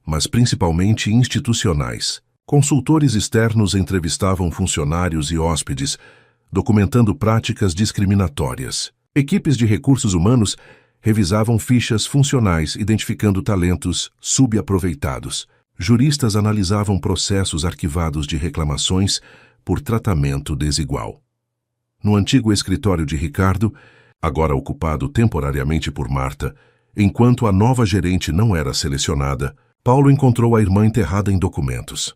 [SPEAKER 1] mas principalmente institucionais. Consultores externos entrevistavam funcionários e hóspedes, documentando práticas discriminatórias. Equipes de recursos humanos revisavam fichas funcionais identificando talentos subaproveitados. Juristas analisavam processos arquivados de reclamações por tratamento desigual. No antigo escritório de Ricardo, agora ocupado temporariamente por Marta, enquanto a nova gerente não era selecionada, Paulo encontrou a irmã enterrada em documentos.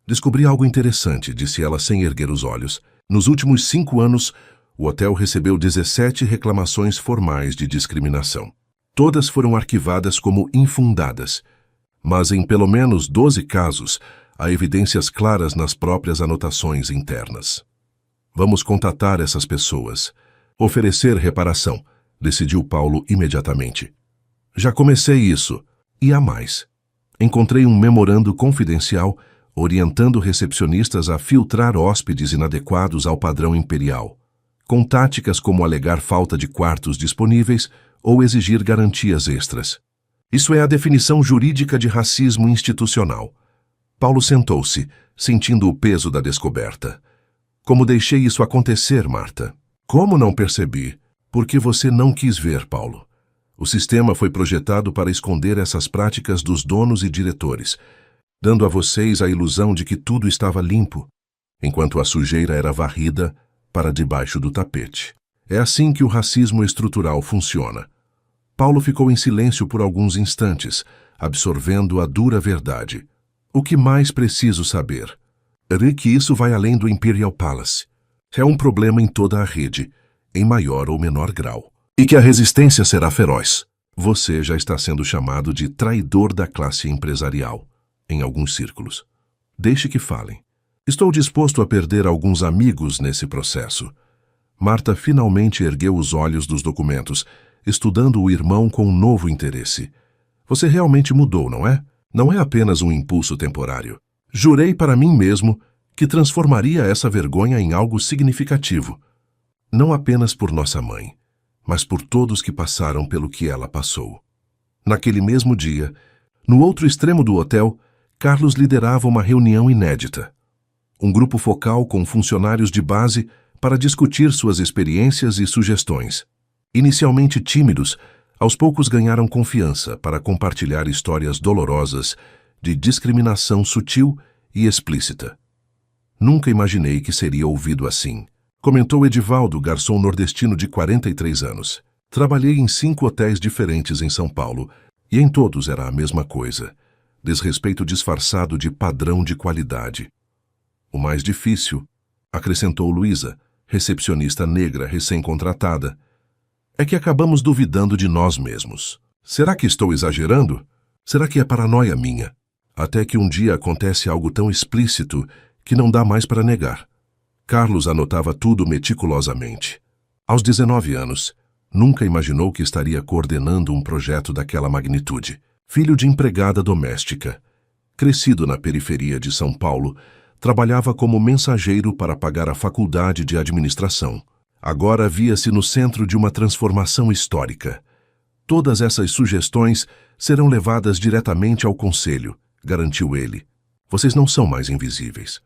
[SPEAKER 1] Descobri algo interessante, disse ela sem erguer os olhos. Nos últimos 5 anos, o hotel recebeu 17 reclamações formais de discriminação. Todas foram arquivadas como infundadas, mas em pelo menos 12 casos, há evidências claras nas próprias anotações internas. Vamos contatar essas pessoas. Oferecer reparação, decidiu Paulo imediatamente. Já comecei isso, e há mais. Encontrei um memorando confidencial orientando recepcionistas a filtrar hóspedes inadequados ao padrão imperial, com táticas como alegar falta de quartos disponíveis ou exigir garantias extras. Isso é a definição jurídica de racismo institucional. Paulo sentou-se, sentindo o peso da descoberta. Como deixei isso acontecer, Marta? Como não percebi? Porque você não quis ver, Paulo. O sistema foi projetado para esconder essas práticas dos donos e diretores, dando a vocês a ilusão de que tudo estava limpo, enquanto a sujeira era varrida para debaixo do tapete. É assim que o racismo estrutural funciona. Paulo ficou em silêncio por alguns instantes, absorvendo a dura verdade. O que mais preciso saber é que isso vai além do Imperial Palace. É um problema em toda a rede, em maior ou menor grau. E que a resistência será feroz. Você já está sendo chamado de traidor da classe empresarial, em alguns círculos. Deixe que falem. Estou disposto a perder alguns amigos nesse processo. Marta finalmente ergueu os olhos dos documentos, estudando o irmão com um novo interesse. Você realmente mudou, não é? Não é apenas um impulso temporário. Jurei para mim mesmo que transformaria essa vergonha em algo significativo. Não apenas por nossa mãe, mas por todos que passaram pelo que ela passou. Naquele mesmo dia, no outro extremo do hotel, Carlos liderava uma reunião inédita. Um grupo focal com funcionários de base para discutir suas experiências e sugestões. Inicialmente tímidos, aos poucos ganharam confiança para compartilhar histórias dolorosas de discriminação sutil e explícita. Nunca imaginei que seria ouvido assim, comentou Edivaldo, garçom nordestino de 43 anos. Trabalhei em 5 hotéis diferentes em São Paulo e em todos era a mesma coisa. Desrespeito disfarçado de padrão de qualidade. O mais difícil, acrescentou Luísa, recepcionista negra recém-contratada, é que acabamos duvidando de nós mesmos. Será que estou exagerando? Será que é paranoia minha? Até que um dia acontece algo tão explícito que não dá mais para negar. Carlos anotava tudo meticulosamente. Aos 19 anos, nunca imaginou que estaria coordenando um projeto daquela magnitude. Filho de empregada doméstica, crescido na periferia de São Paulo, trabalhava como mensageiro para pagar a faculdade de administração. Agora via-se no centro de uma transformação histórica. Todas essas sugestões serão levadas diretamente ao conselho, garantiu ele. Vocês não são mais invisíveis.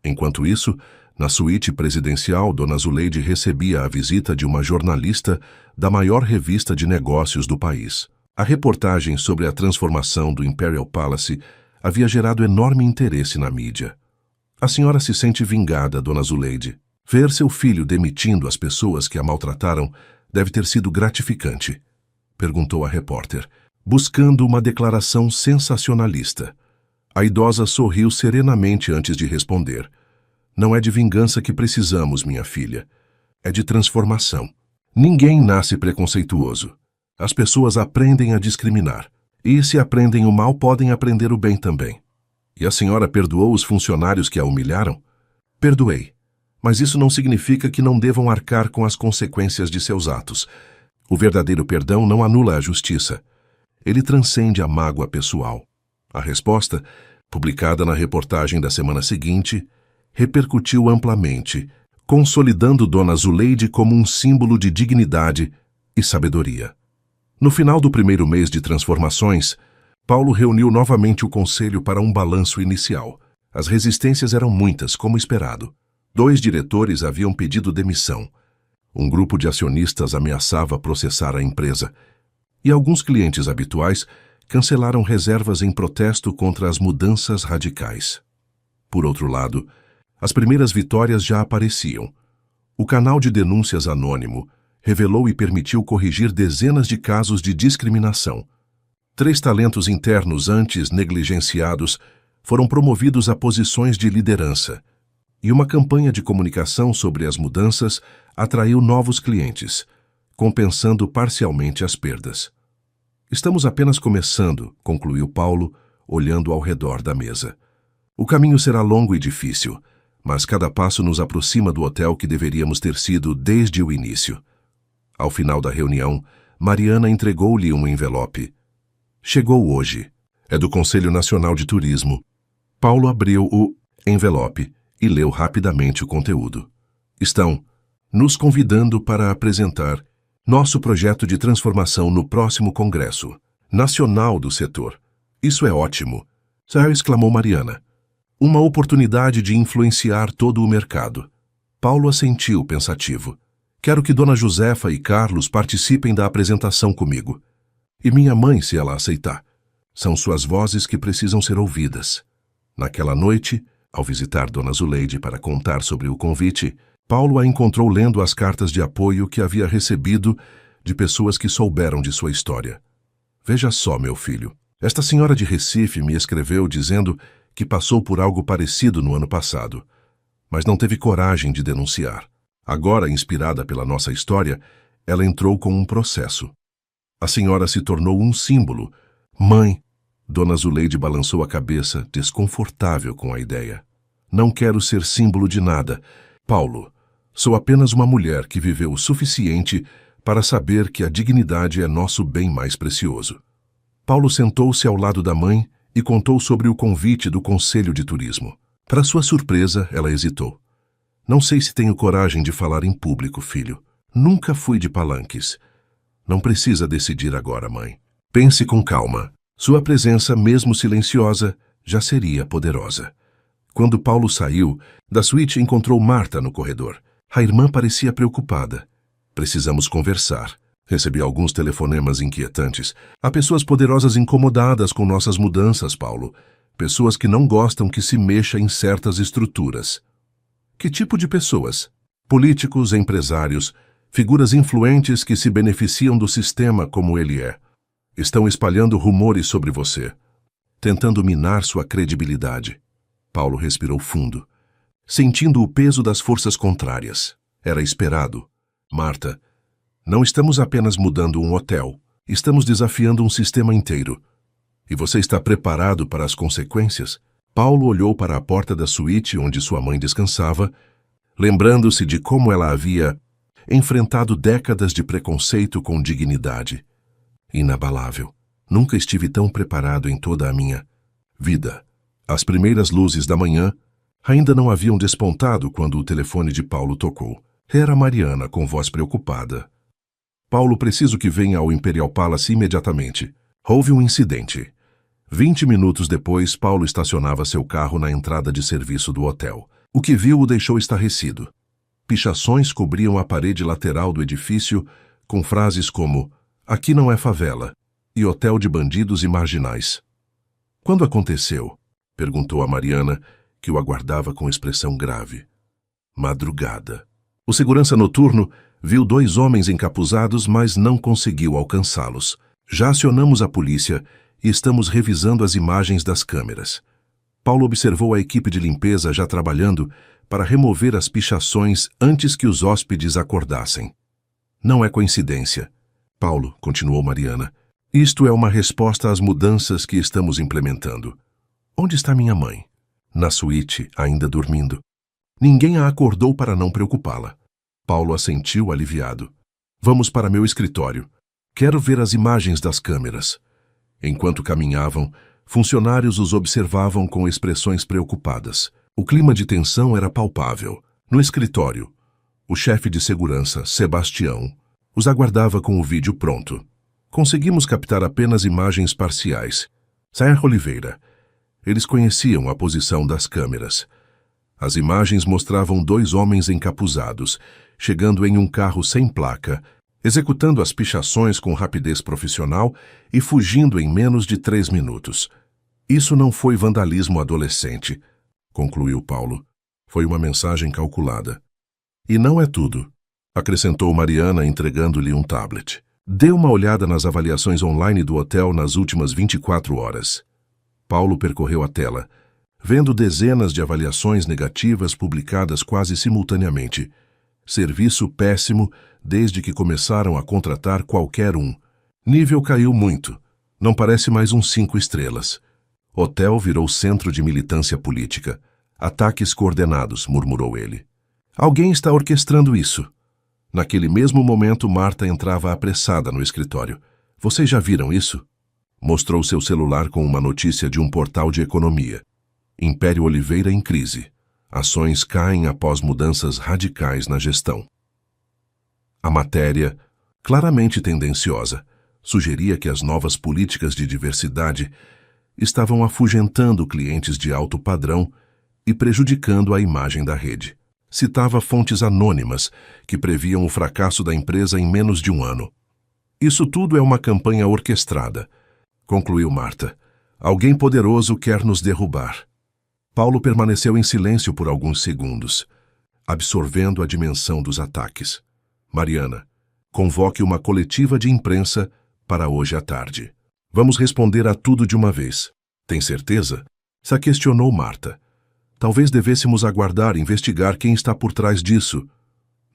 [SPEAKER 1] Enquanto isso, na suíte presidencial, Dona Zuleide recebia a visita de uma jornalista da maior revista de negócios do país. A reportagem sobre a transformação do Imperial Palace havia gerado enorme interesse na mídia. A senhora se sente vingada, Dona Zuleide. Ver seu filho demitindo as pessoas que a maltrataram deve ter sido gratificante, perguntou a repórter, buscando uma declaração sensacionalista. A idosa sorriu serenamente antes de responder. Não é de vingança que precisamos, minha filha. É de transformação. Ninguém nasce preconceituoso. As pessoas aprendem a discriminar. E se aprendem o mal, podem aprender o bem também. E a senhora perdoou os funcionários que a humilharam? Perdoei. Mas isso não significa que não devam arcar com as consequências de seus atos. O verdadeiro perdão não anula a justiça. Ele transcende a mágoa pessoal. A resposta, publicada na reportagem da semana seguinte, repercutiu amplamente, consolidando Dona Zuleide como um símbolo de dignidade e sabedoria. No final do primeiro mês de transformações, Paulo reuniu novamente o conselho para um balanço inicial. As resistências eram muitas, como esperado. 2 diretores haviam pedido demissão. Um grupo de acionistas ameaçava processar a empresa. E alguns clientes habituais cancelaram reservas em protesto contra as mudanças radicais. Por outro lado, as primeiras vitórias já apareciam. O canal de denúncias anônimo revelou e permitiu corrigir dezenas de casos de discriminação. 3 talentos internos antes negligenciados foram promovidos a posições de liderança. E uma campanha de comunicação sobre as mudanças atraiu novos clientes, compensando parcialmente as perdas. Estamos apenas começando, concluiu Paulo, olhando ao redor da mesa. O caminho será longo e difícil, mas cada passo nos aproxima do hotel que deveríamos ter sido desde o início. Ao final da reunião, Mariana entregou-lhe um envelope. Chegou hoje. É do Conselho Nacional de Turismo. Paulo abriu o envelope e leu rapidamente o conteúdo. Estão nos convidando para apresentar nosso projeto de transformação no próximo Congresso Nacional do Setor. Isso é ótimo, exclamou Mariana. Uma oportunidade de influenciar todo o mercado. Paulo assentiu, pensativo. Quero que Dona Josefa e Carlos participem da apresentação comigo. E minha mãe, se ela aceitar. São suas vozes que precisam ser ouvidas. Naquela noite, ao visitar Dona Zuleide para contar sobre o convite, Paulo a encontrou lendo as cartas de apoio que havia recebido de pessoas que souberam de sua história. Veja só, meu filho, esta senhora de Recife me escreveu dizendo que passou por algo parecido no ano passado, mas não teve coragem de denunciar. Agora, inspirada pela nossa história, ela entrou com um processo. A senhora se tornou um símbolo. Mãe, Dona Zuleide balançou a cabeça, desconfortável com a ideia. Não quero ser símbolo de nada. Paulo, sou apenas uma mulher que viveu o suficiente para saber que a dignidade é nosso bem mais precioso. Paulo sentou-se ao lado da mãe e contou sobre o convite do Conselho de Turismo. Para sua surpresa, ela hesitou. Não sei se tenho coragem de falar em público, filho. Nunca fui de palanques. Não precisa decidir agora, mãe. Pense com calma. Sua presença, mesmo silenciosa, já seria poderosa. Quando Paulo saiu, da suíte encontrou Marta no corredor. A irmã parecia preocupada. Precisamos conversar. Recebi alguns telefonemas inquietantes. Há pessoas poderosas incomodadas com nossas mudanças, Paulo. Pessoas que não gostam que se mexa em certas estruturas. Que tipo de pessoas? Políticos, empresários, figuras influentes que se beneficiam do sistema como ele é. Estão espalhando rumores sobre você, tentando minar sua credibilidade. Paulo respirou fundo, sentindo o peso das forças contrárias. Era esperado. Marta, não estamos apenas mudando um hotel, estamos desafiando um sistema inteiro. E você está preparado para as consequências? Paulo olhou para a porta da suíte onde sua mãe descansava, lembrando-se de como ela havia enfrentado décadas de preconceito com dignidade. Inabalável. Nunca estive tão preparado em toda a minha vida. As primeiras luzes da manhã ainda não haviam despontado quando o telefone de Paulo tocou. Era Mariana, com voz preocupada. Paulo, preciso que venha ao Imperial Palace imediatamente. Houve um incidente. 20 minutos depois, Paulo estacionava seu carro na entrada de serviço do hotel. O que viu o deixou estarrecido. Pichações cobriam a parede lateral do edifício com frases como "Aqui não é favela" e "Hotel de bandidos e marginais". "Quando aconteceu?", perguntou a Mariana, que o aguardava com expressão grave. "Madrugada." O segurança noturno viu 2 homens encapuzados, mas não conseguiu alcançá-los. "Já acionamos a polícia e estamos revisando as imagens das câmeras." Paulo observou a equipe de limpeza já trabalhando para remover as pichações antes que os hóspedes acordassem. "Não é coincidência." "Paulo", continuou Mariana, "isto é uma resposta às mudanças que estamos implementando." "Onde está minha mãe?" "Na suíte, ainda dormindo." Ninguém a acordou para não preocupá-la. Paulo assentiu aliviado. "Vamos para meu escritório. Quero ver as imagens das câmeras." Enquanto caminhavam, funcionários os observavam com expressões preocupadas. O clima de tensão era palpável. No escritório, o chefe de segurança, Sebastião, os aguardava com o vídeo pronto. "Conseguimos captar apenas imagens parciais." "Sr. Oliveira." Eles conheciam a posição das câmeras. As imagens mostravam 2 homens encapuzados, chegando em um carro sem placa, executando as pichações com rapidez profissional e fugindo em menos de 3 minutos. "Isso não foi vandalismo adolescente", concluiu Paulo. "Foi uma mensagem calculada." "E não é tudo", acrescentou Mariana, entregando-lhe um tablet. "Dê uma olhada nas avaliações online do hotel nas últimas 24 horas." Paulo percorreu a tela, vendo dezenas de avaliações negativas publicadas quase simultaneamente. Serviço péssimo desde que começaram a contratar qualquer um. Nível caiu muito. Não parece mais um 5 estrelas. Hotel virou centro de militância política. Ataques coordenados, murmurou ele. Alguém está orquestrando isso. Naquele mesmo momento, Marta entrava apressada no escritório. Vocês já viram isso? Mostrou seu celular com uma notícia de um portal de economia. Império Oliveira em crise. Ações caem após mudanças radicais na gestão. A matéria, claramente tendenciosa, sugeria que as novas políticas de diversidade estavam afugentando clientes de alto padrão e prejudicando a imagem da rede. Citava fontes anônimas que previam o fracasso da empresa em menos de um ano. Isso tudo é uma campanha orquestrada, concluiu Marta. Alguém poderoso quer nos derrubar. Paulo permaneceu em silêncio por alguns segundos, absorvendo a dimensão dos ataques. Mariana, convoque uma coletiva de imprensa para hoje à tarde. Vamos responder a tudo de uma vez. Tem certeza? Se questionou Marta. Talvez devêssemos aguardar e investigar quem está por trás disso.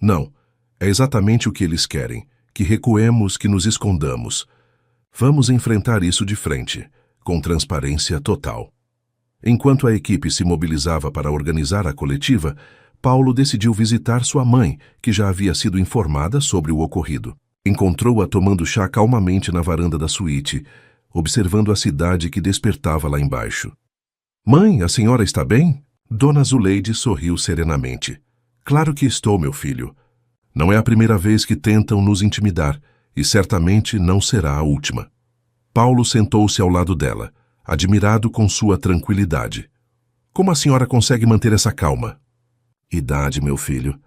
[SPEAKER 1] Não, é exatamente o que eles querem, que recuemos, que nos escondamos. Vamos enfrentar isso de frente, com transparência total. Enquanto a equipe se mobilizava para organizar a coletiva, Paulo decidiu visitar sua mãe, que já havia sido informada sobre o ocorrido. Encontrou-a tomando chá calmamente na varanda da suíte, observando a cidade que despertava lá embaixo. "Mãe, a senhora está bem?" Dona Zuleide sorriu serenamente. "Claro que estou, meu filho. Não é a primeira vez que tentam nos intimidar, e certamente não será a última." Paulo sentou-se ao lado dela, admirado com sua tranquilidade. "Como a senhora consegue manter essa calma?" "Idade, meu filho.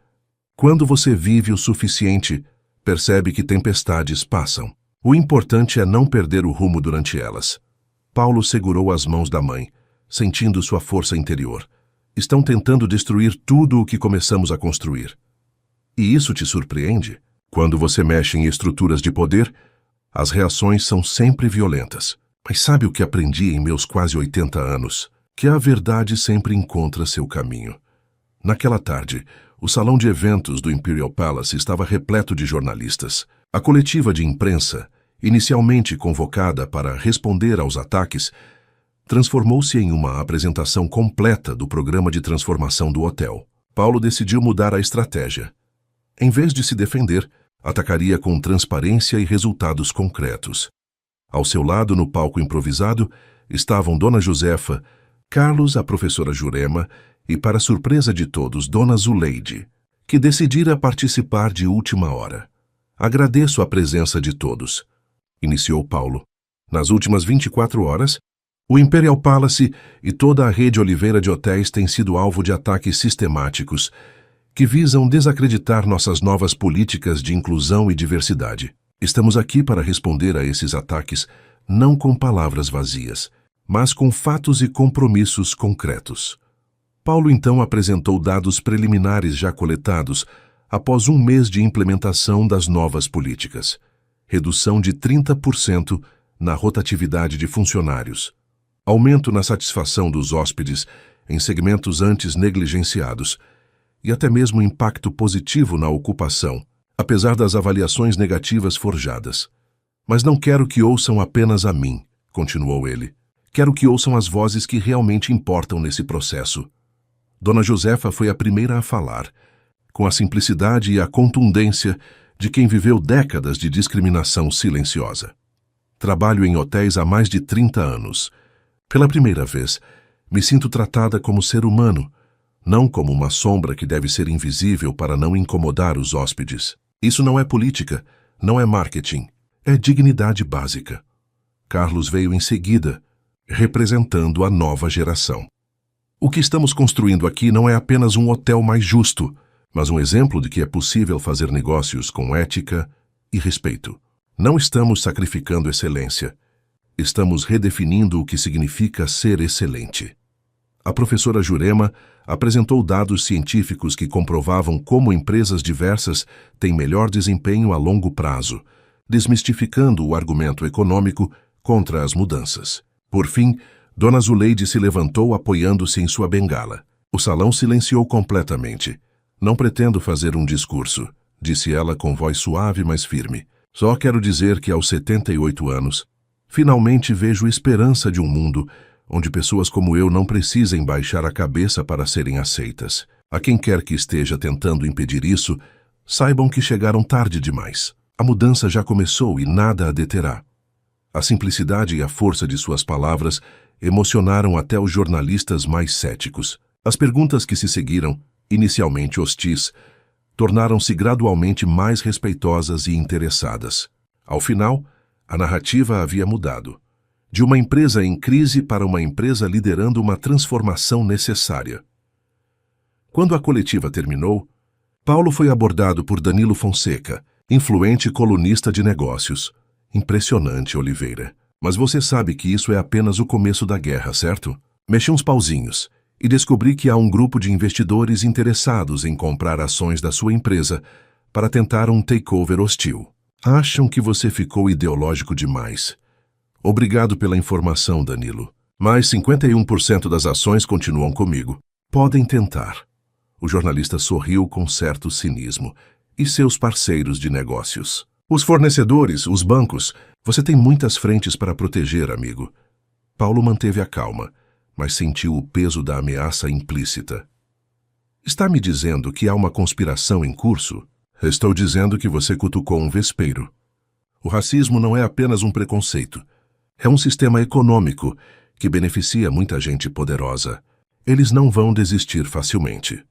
[SPEAKER 1] Quando você vive o suficiente, percebe que tempestades passam. O importante é não perder o rumo durante elas." Paulo segurou as mãos da mãe, sentindo sua força interior. "Estão tentando destruir tudo o que começamos a construir. E isso te surpreende? Quando você mexe em estruturas de poder, as reações são sempre violentas. Mas sabe o que aprendi em meus quase 80 anos? Que a verdade sempre encontra seu caminho." Naquela tarde, o salão de eventos do Imperial Palace estava repleto de jornalistas. A coletiva de imprensa, inicialmente convocada para responder aos ataques, transformou-se em uma apresentação completa do programa de transformação do hotel. Paulo decidiu mudar a estratégia. Em vez de se defender, atacaria com transparência e resultados concretos. Ao seu lado, no palco improvisado, estavam Dona Josefa, Carlos, a professora Jurema e, para surpresa de todos, Dona Zuleide, que decidira participar de última hora. "Agradeço a presença de todos", iniciou Paulo. "Nas últimas 24 horas, o Imperial Palace e toda a rede Oliveira de hotéis têm sido alvo de ataques sistemáticos que visam desacreditar nossas novas políticas de inclusão e diversidade. Estamos aqui para responder a esses ataques não com palavras vazias, mas com fatos e compromissos concretos." Paulo então apresentou dados preliminares já coletados após um mês de implementação das novas políticas. Redução de 30% na rotatividade de funcionários. Aumento na satisfação dos hóspedes em segmentos antes negligenciados. E até mesmo impacto positivo na ocupação, apesar das avaliações negativas forjadas. "Mas não quero que ouçam apenas a mim", continuou ele. "Quero que ouçam as vozes que realmente importam nesse processo." Dona Josefa foi a primeira a falar, com a simplicidade e a contundência de quem viveu décadas de discriminação silenciosa. "Trabalho em hotéis há mais de 30 anos. Pela primeira vez, me sinto tratada como ser humano, não como uma sombra que deve ser invisível para não incomodar os hóspedes. Isso não é política, não é marketing, é dignidade básica." Carlos veio em seguida, representando a nova geração. "O que estamos construindo aqui não é apenas um hotel mais justo, mas um exemplo de que é possível fazer negócios com ética e respeito. Não estamos sacrificando excelência. Estamos redefinindo o que significa ser excelente." A professora Jurema apresentou dados científicos que comprovavam como empresas diversas têm melhor desempenho a longo prazo, desmistificando o argumento econômico contra as mudanças. Por fim, Dona Zuleide se levantou apoiando-se em sua bengala. O salão silenciou completamente. "Não pretendo fazer um discurso", disse ela com voz suave, mas firme. "Só quero dizer que aos 78 anos, finalmente vejo esperança de um mundo onde pessoas como eu não precisem baixar a cabeça para serem aceitas. A quem quer que esteja tentando impedir isso, saibam que chegaram tarde demais. A mudança já começou e nada a deterá." A simplicidade e a força de suas palavras emocionaram até os jornalistas mais céticos. As perguntas que se seguiram, inicialmente hostis, tornaram-se gradualmente mais respeitosas e interessadas. Ao final, a narrativa havia mudado. De uma empresa em crise para uma empresa liderando uma transformação necessária. Quando a coletiva terminou, Paulo foi abordado por Danilo Fonseca, influente colunista de negócios. "Impressionante, Oliveira. Mas você sabe que isso é apenas o começo da guerra, certo? Mexi uns pauzinhos e descobri que há um grupo de investidores interessados em comprar ações da sua empresa para tentar um takeover hostil. Acham que você ficou ideológico demais. Obrigado pela informação, Danilo. Mas 51% das ações continuam comigo. Podem tentar." O jornalista sorriu com certo cinismo. "E seus parceiros de negócios? Os fornecedores, os bancos, você tem muitas frentes para proteger, amigo. Paulo manteve a calma, mas sentiu o peso da ameaça implícita. Está me dizendo que há uma conspiração em curso? Estou dizendo que você cutucou um vespeiro. O racismo não é apenas um preconceito. É um sistema econômico que beneficia muita gente poderosa. Eles não vão desistir facilmente.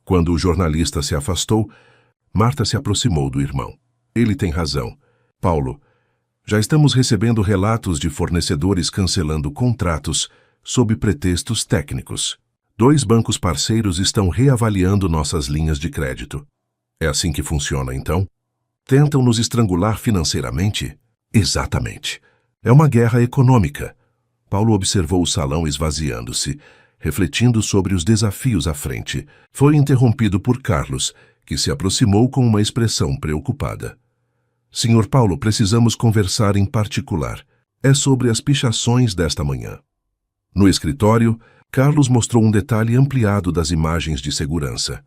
[SPEAKER 1] Quando o jornalista se afastou, Marta se aproximou do irmão. Ele tem razão. Paulo, já estamos recebendo relatos de fornecedores cancelando contratos sob pretextos técnicos. 2 bancos parceiros estão reavaliando nossas linhas de crédito. É assim que funciona, então? Tentam nos estrangular financeiramente? Exatamente. É uma guerra econômica. Paulo observou o salão esvaziando-se, refletindo sobre os desafios à frente. Foi interrompido por Carlos, que se aproximou com uma expressão preocupada. Senhor Paulo, precisamos conversar em particular. É sobre as pichações desta manhã. No escritório, Carlos mostrou um detalhe ampliado das imagens de segurança.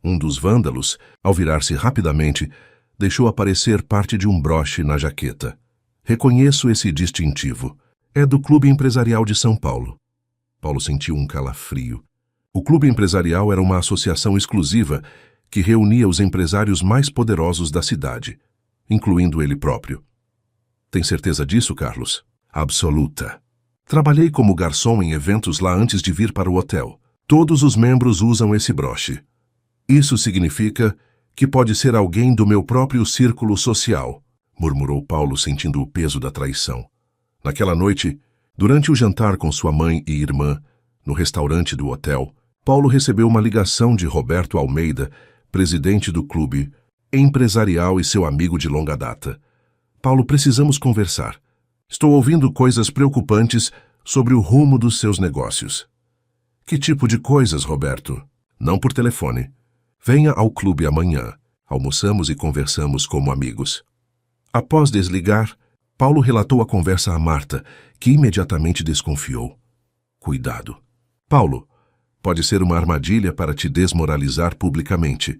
[SPEAKER 1] Um dos vândalos, ao virar-se rapidamente, deixou aparecer parte de um broche na jaqueta. Reconheço esse distintivo. É do Clube Empresarial de São Paulo. Paulo sentiu um calafrio. O Clube Empresarial era uma associação exclusiva que reunia os empresários mais poderosos da cidade, incluindo ele próprio. Tem certeza disso, Carlos? Absoluta. Trabalhei como garçom em eventos lá antes de vir para o hotel. Todos os membros usam esse broche. Isso significa que pode ser alguém do meu próprio círculo social, murmurou Paulo, sentindo o peso da traição. Naquela noite, durante o jantar com sua mãe e irmã, no restaurante do hotel, Paulo recebeu uma ligação de Roberto Almeida, presidente do clube empresarial e seu amigo de longa data. Paulo, precisamos conversar. Estou ouvindo coisas preocupantes sobre o rumo dos seus negócios. Que tipo de coisas, Roberto? Não por telefone. Venha ao clube amanhã. Almoçamos e conversamos como amigos. Após desligar, Paulo relatou a conversa a Marta, que imediatamente desconfiou. Cuidado. Paulo, pode ser uma armadilha para te desmoralizar publicamente,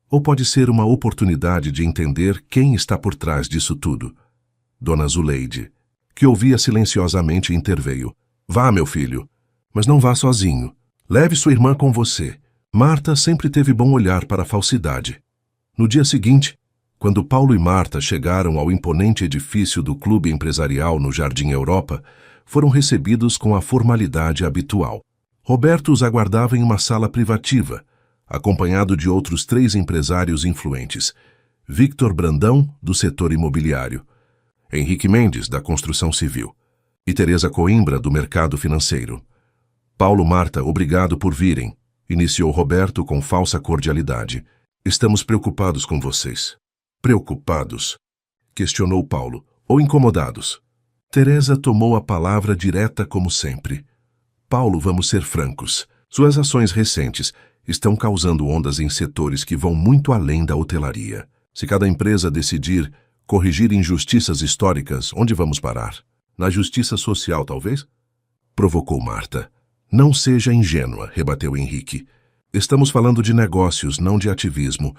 [SPEAKER 1] ou pode ser uma oportunidade de entender quem está por trás disso tudo. Dona Zuleide, que ouvia silenciosamente, interveio. Vá, meu filho, mas não vá sozinho. Leve sua irmã com você. Marta sempre teve bom olhar para a falsidade. No dia seguinte, quando Paulo e Marta chegaram ao imponente edifício do Clube Empresarial no Jardim Europa, foram recebidos com a formalidade habitual. Roberto os aguardava em uma sala privativa, acompanhado de outros 3 empresários influentes. Victor Brandão, do setor imobiliário, Henrique Mendes, da construção civil, e Teresa Coimbra, do mercado financeiro. Paulo, Marta, obrigado por virem, iniciou Roberto com falsa cordialidade. Estamos preocupados com vocês. Preocupados? Questionou Paulo. Ou incomodados? Teresa tomou a palavra direta como sempre. Paulo, vamos ser francos. Suas ações recentes estão causando ondas em setores que vão muito além da hotelaria. Se cada empresa decidir corrigir injustiças históricas, onde vamos parar? Na justiça social, talvez? Provocou Marta. Não seja ingênua, rebateu Henrique. Estamos falando de negócios, não de ativismo.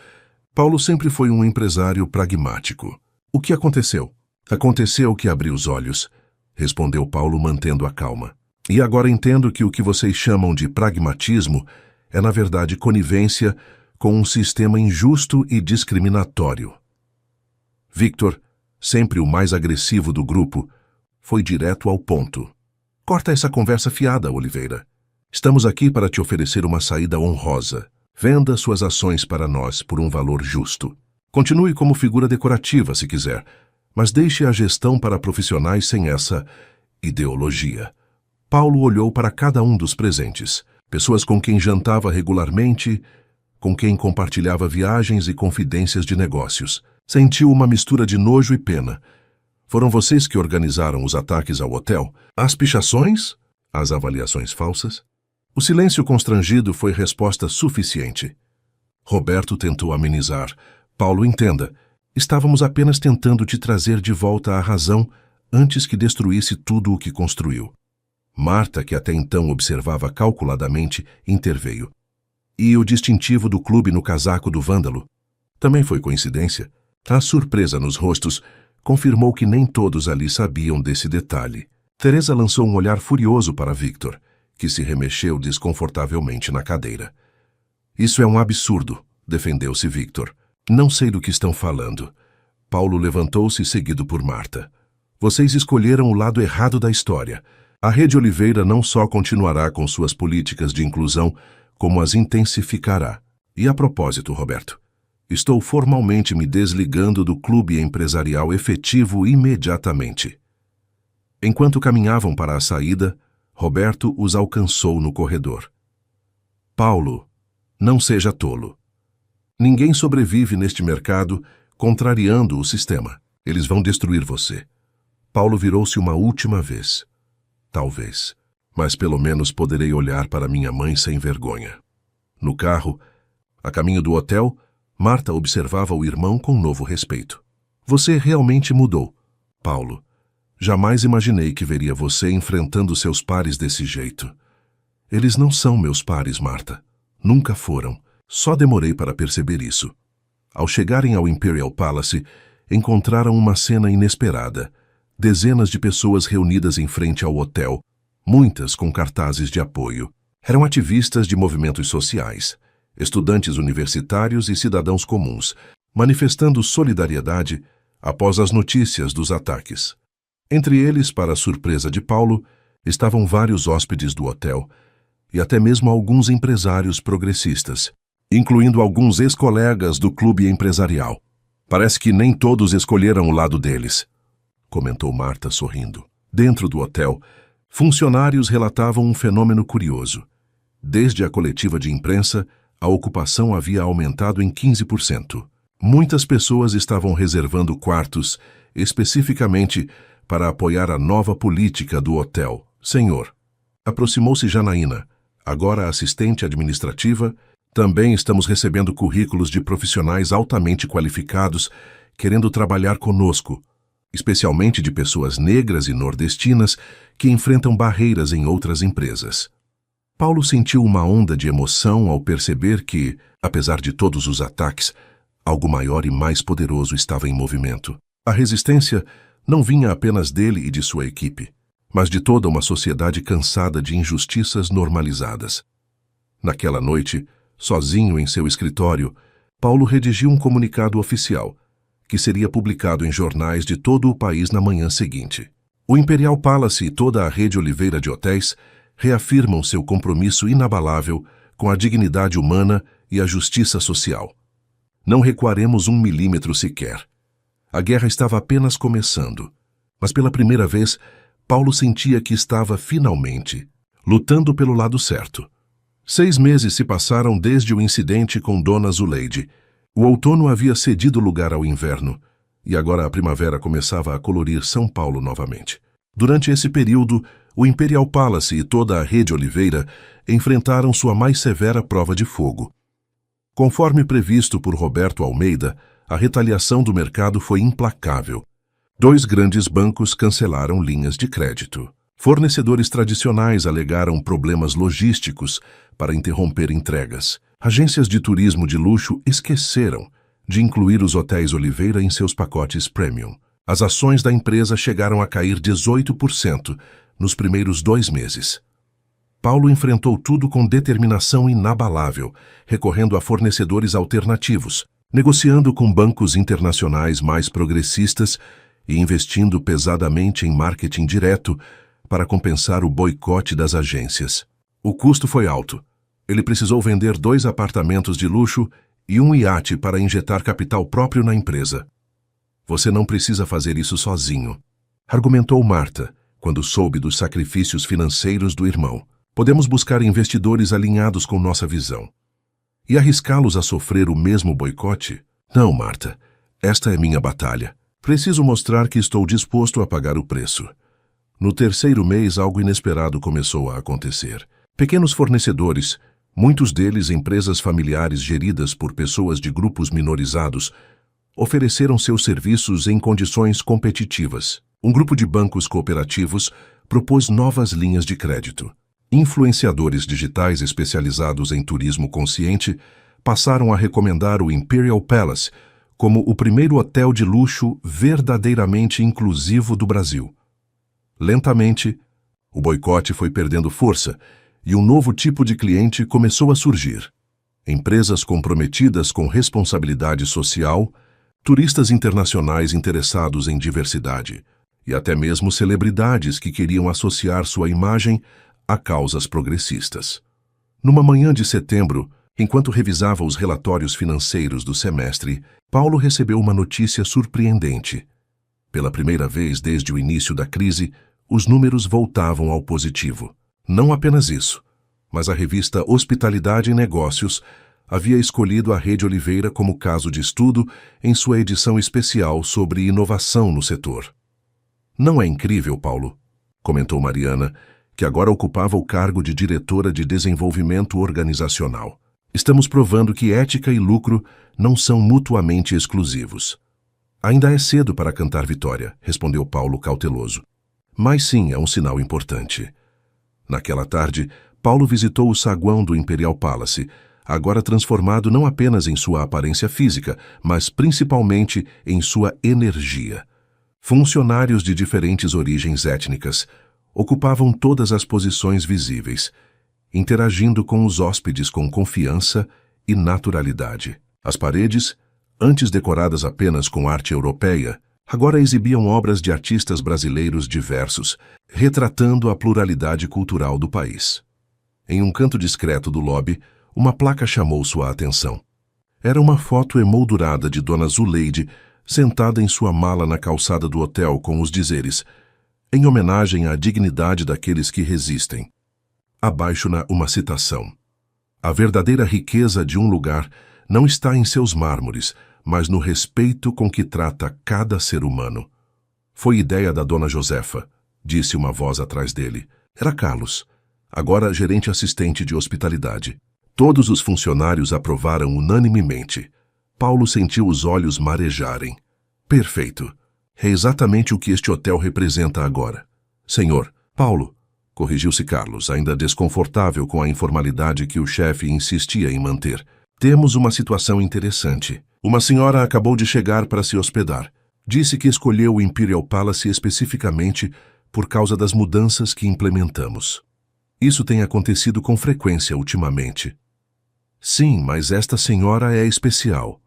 [SPEAKER 1] Paulo sempre foi um empresário pragmático. O que aconteceu? Aconteceu que abri os olhos, respondeu Paulo, mantendo a calma. E agora entendo que o que vocês chamam de pragmatismo é, na verdade, conivência com um sistema injusto e discriminatório. Victor, sempre o mais agressivo do grupo, foi direto ao ponto. Corta essa conversa fiada, Oliveira. Estamos aqui para te oferecer uma saída honrosa. Venda suas ações para nós por um valor justo. Continue como figura decorativa, se quiser, mas deixe a gestão para profissionais sem essa ideologia. Paulo olhou para cada um dos presentes. Pessoas com quem jantava regularmente, com quem compartilhava viagens e confidências de negócios. Sentiu uma mistura de nojo e pena. Foram vocês que organizaram os ataques ao hotel? As pichações? As avaliações falsas? O silêncio constrangido foi resposta suficiente. Roberto tentou amenizar. Paulo, entenda, estávamos apenas tentando te trazer de volta à razão antes que destruísse tudo o que construiu. Marta, que até então observava calculadamente, interveio. E o distintivo do clube no casaco do vândalo? Também foi coincidência. A surpresa nos rostos confirmou que nem todos ali sabiam desse detalhe. Teresa lançou um olhar furioso para Victor, que se remexeu desconfortavelmente na cadeira. Isso é um absurdo, defendeu-se Victor. Não sei do que estão falando. Paulo levantou-se, seguido por Marta. Vocês escolheram o lado errado da história. A Rede Oliveira não só continuará com suas políticas de inclusão, como as intensificará. E a propósito, Roberto, estou formalmente me desligando do clube empresarial efetivo imediatamente. Enquanto caminhavam para a saída, Roberto os alcançou no corredor. Paulo, não seja tolo. Ninguém sobrevive neste mercado contrariando o sistema. Eles vão destruir você. Paulo virou-se uma última vez. Talvez, mas pelo menos poderei olhar para minha mãe sem vergonha. No carro, a caminho do hotel, Marta observava o irmão com novo respeito. Você realmente mudou, Paulo. Jamais imaginei que veria você enfrentando seus pares desse jeito. Eles não são meus pares, Marta. Nunca foram. Só demorei para perceber isso. Ao chegarem ao Imperial Palace, encontraram uma cena inesperada. Dezenas de pessoas reunidas em frente ao hotel, muitas com cartazes de apoio. Eram ativistas de movimentos sociais, estudantes universitários e cidadãos comuns, manifestando solidariedade após as notícias dos ataques. Entre eles, para a surpresa de Paulo, estavam vários hóspedes do hotel e até mesmo alguns empresários progressistas, incluindo alguns ex-colegas do clube empresarial. Parece que nem todos escolheram o lado deles, comentou Marta sorrindo. Dentro do hotel, funcionários relatavam um fenômeno curioso. Desde a coletiva de imprensa, a ocupação havia aumentado em 15%. Muitas pessoas estavam reservando quartos, especificamente para apoiar a nova política do hotel. Senhor, aproximou-se Janaína, agora assistente administrativa. Também estamos recebendo currículos de profissionais altamente qualificados querendo trabalhar conosco, especialmente de pessoas negras e nordestinas que enfrentam barreiras em outras empresas. Paulo sentiu uma onda de emoção ao perceber que, apesar de todos os ataques, algo maior e mais poderoso estava em movimento. A resistência não vinha apenas dele e de sua equipe, mas de toda uma sociedade cansada de injustiças normalizadas. Naquela noite, sozinho em seu escritório, Paulo redigiu um comunicado oficial, que seria publicado em jornais de todo o país na manhã seguinte. O Imperial Palace e toda a Rede Oliveira de hotéis reafirmam seu compromisso inabalável com a dignidade humana e a justiça social. Não recuaremos 1 milímetro sequer. A guerra estava apenas começando, mas pela primeira vez, Paulo sentia que estava finalmente lutando pelo lado certo. 6 meses se passaram desde o incidente com Dona Zuleide. O outono havia cedido lugar ao inverno, e agora a primavera começava a colorir São Paulo novamente. Durante esse período, o Imperial Palace e toda a Rede Oliveira enfrentaram sua mais severa prova de fogo. Conforme previsto por Roberto Almeida, a retaliação do mercado foi implacável. 2 grandes bancos cancelaram linhas de crédito. Fornecedores tradicionais alegaram problemas logísticos para interromper entregas. Agências de turismo de luxo esqueceram de incluir os hotéis Oliveira em seus pacotes premium. As ações da empresa chegaram a cair 18% nos primeiros 2 meses. Paulo enfrentou tudo com determinação inabalável, recorrendo a fornecedores alternativos, negociando com bancos internacionais mais progressistas e investindo pesadamente em marketing direto para compensar o boicote das agências. O custo foi alto. Ele precisou vender 2 apartamentos de luxo e um iate para injetar capital próprio na empresa. Você não precisa fazer isso sozinho, argumentou Marta, quando soube dos sacrifícios financeiros do irmão. Podemos buscar investidores alinhados com nossa visão. E arriscá-los a sofrer o mesmo boicote? Não, Marta. Esta é minha batalha. Preciso mostrar que estou disposto a pagar o preço. No 3º mês, algo inesperado começou a acontecer. Pequenos fornecedores, muitos deles empresas familiares geridas por pessoas de grupos minorizados, ofereceram seus serviços em condições competitivas. Um grupo de bancos cooperativos propôs novas linhas de crédito. Influenciadores digitais especializados em turismo consciente passaram a recomendar o Imperial Palace como o primeiro hotel de luxo verdadeiramente inclusivo do Brasil. Lentamente, o boicote foi perdendo força e um novo tipo de cliente começou a surgir. Empresas comprometidas com responsabilidade social, turistas internacionais interessados em diversidade e até mesmo celebridades que queriam associar sua imagem a causas progressistas. Numa manhã de setembro, enquanto revisava os relatórios financeiros do semestre, Paulo recebeu uma notícia surpreendente. Pela primeira vez desde o início da crise, os números voltavam ao positivo. Não apenas isso, mas a revista Hospitalidade e Negócios havia escolhido a Rede Oliveira como caso de estudo em sua edição especial sobre inovação no setor. Não é incrível, Paulo? Comentou Mariana, que agora ocupava o cargo de diretora de desenvolvimento organizacional. Estamos provando que ética e lucro não são mutuamente exclusivos. Ainda é cedo para cantar vitória, respondeu Paulo cauteloso. Mas sim, é um sinal importante. Naquela tarde, Paulo visitou o saguão do Imperial Palace, agora transformado não apenas em sua aparência física, mas principalmente em sua energia. Funcionários de diferentes origens étnicas ocupavam todas as posições visíveis, interagindo com os hóspedes com confiança e naturalidade. As paredes, antes decoradas apenas com arte europeia, agora exibiam obras de artistas brasileiros diversos, retratando a pluralidade cultural do país. Em um canto discreto do lobby, uma placa chamou sua atenção. Era uma foto emoldurada de Dona Zuleide, sentada em sua mala na calçada do hotel com os dizeres: em homenagem à dignidade daqueles que resistem. Abaixo uma citação. A verdadeira riqueza de um lugar não está em seus mármores, mas no respeito com que trata cada ser humano. Foi ideia da Dona Josefa, disse uma voz atrás dele. Era Carlos, agora gerente assistente de hospitalidade. Todos os funcionários aprovaram unanimemente. Paulo sentiu os olhos marejarem. Perfeito. É exatamente o que este hotel representa agora. Senhor, Paulo, corrigiu-se Carlos, ainda desconfortável com a informalidade que o chefe insistia em manter. Temos uma situação interessante. Uma senhora acabou de chegar para se hospedar. Disse que escolheu o Imperial Palace especificamente por causa das mudanças que implementamos. Isso tem acontecido com frequência ultimamente. Sim, mas esta senhora é especial.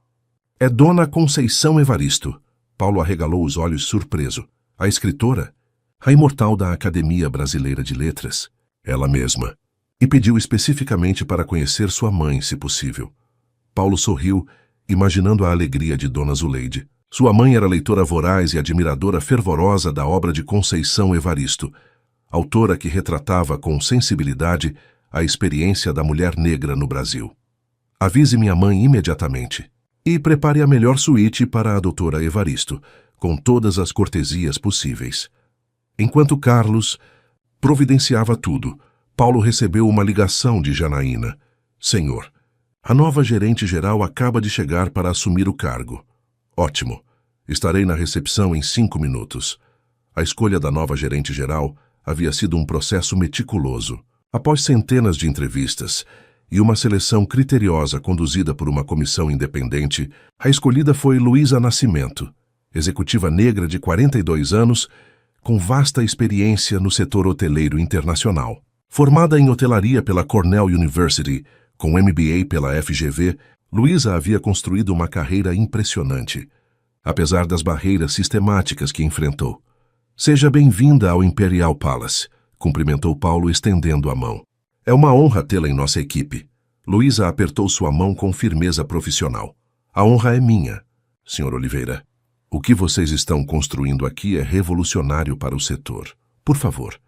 [SPEAKER 1] É Dona Conceição Evaristo. Paulo arregalou os olhos surpreso. A escritora? A imortal da Academia Brasileira de Letras? Ela mesma. E pediu especificamente para conhecer sua mãe, se possível. Paulo sorriu, imaginando a alegria de Dona Zuleide. Sua mãe era leitora voraz e admiradora fervorosa da obra de Conceição Evaristo, autora que retratava com sensibilidade a experiência da mulher negra no Brasil. Avise minha mãe imediatamente e prepare a melhor suíte para a doutora Evaristo, com todas as cortesias possíveis. Enquanto Carlos providenciava tudo, Paulo recebeu uma ligação de Janaína. Senhor, a nova gerente-geral acaba de chegar para assumir o cargo. Ótimo. Estarei na recepção em 5 minutos. A escolha da nova gerente-geral havia sido um processo meticuloso. Após centenas de entrevistas e uma seleção criteriosa conduzida por uma comissão independente, a escolhida foi Luísa Nascimento, executiva negra de 42 anos, com vasta experiência no setor hoteleiro internacional. Formada em hotelaria pela Cornell University, com MBA pela FGV, Luísa havia construído uma carreira impressionante, apesar das barreiras sistemáticas que enfrentou. Seja bem-vinda ao Imperial Palace, cumprimentou Paulo estendendo a mão. É uma honra tê-la em nossa equipe. Luísa apertou sua mão com firmeza profissional. A honra é minha, Sr. Oliveira. O que vocês estão construindo aqui é revolucionário para o setor. Por favor,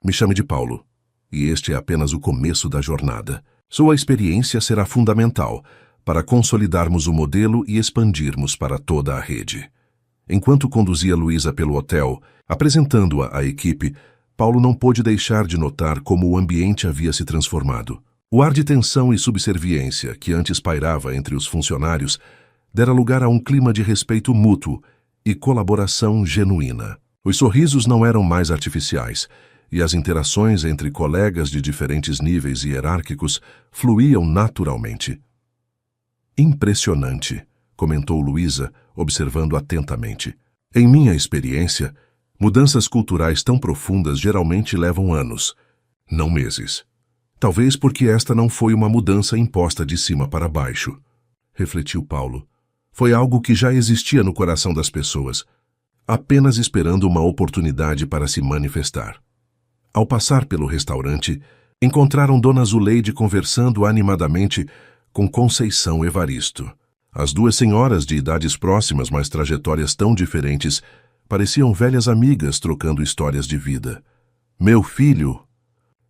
[SPEAKER 1] me chame de Paulo. E este é apenas o começo da jornada. Sua experiência será fundamental para consolidarmos o modelo e expandirmos para toda a rede. Enquanto conduzia Luísa pelo hotel, apresentando-a à equipe, Paulo não pôde deixar de notar como o ambiente havia se transformado. O ar de tensão e subserviência que antes pairava entre os funcionários dera lugar a um clima de respeito mútuo e colaboração genuína. Os sorrisos não eram mais artificiais e as interações entre colegas de diferentes níveis hierárquicos fluíam naturalmente. Impressionante, comentou Luísa, observando atentamente. Em minha experiência, Mudanças culturais tão profundas geralmente levam anos, não meses. Talvez porque esta não foi uma mudança imposta de cima para baixo, refletiu Paulo. Foi algo que já existia no coração das pessoas, apenas esperando uma oportunidade para se manifestar. Ao passar pelo restaurante, encontraram Dona Zuleide conversando animadamente com Conceição Evaristo. As duas senhoras de idades próximas, mas trajetórias tão diferentes, pareciam velhas amigas trocando histórias de vida. "Meu filho!"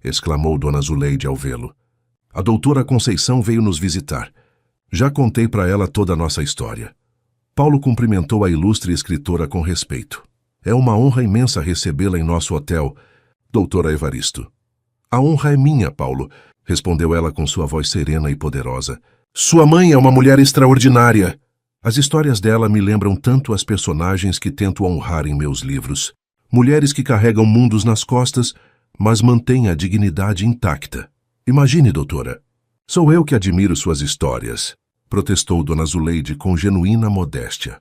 [SPEAKER 1] exclamou Dona Zuleide ao vê-lo. "A doutora Conceição veio nos visitar. Já contei para ela toda a nossa história." Paulo cumprimentou a ilustre escritora com respeito. "É uma honra imensa recebê-la em nosso hotel, doutora Evaristo." "A honra é minha, Paulo", respondeu ela com sua voz serena e poderosa. "Sua mãe é uma mulher extraordinária. As histórias dela me lembram tanto as personagens que tento honrar em meus livros. Mulheres que carregam mundos nas costas, mas mantêm a dignidade intacta. Imagine, doutora. Sou eu que admiro suas histórias", protestou Dona Zuleide com genuína modéstia.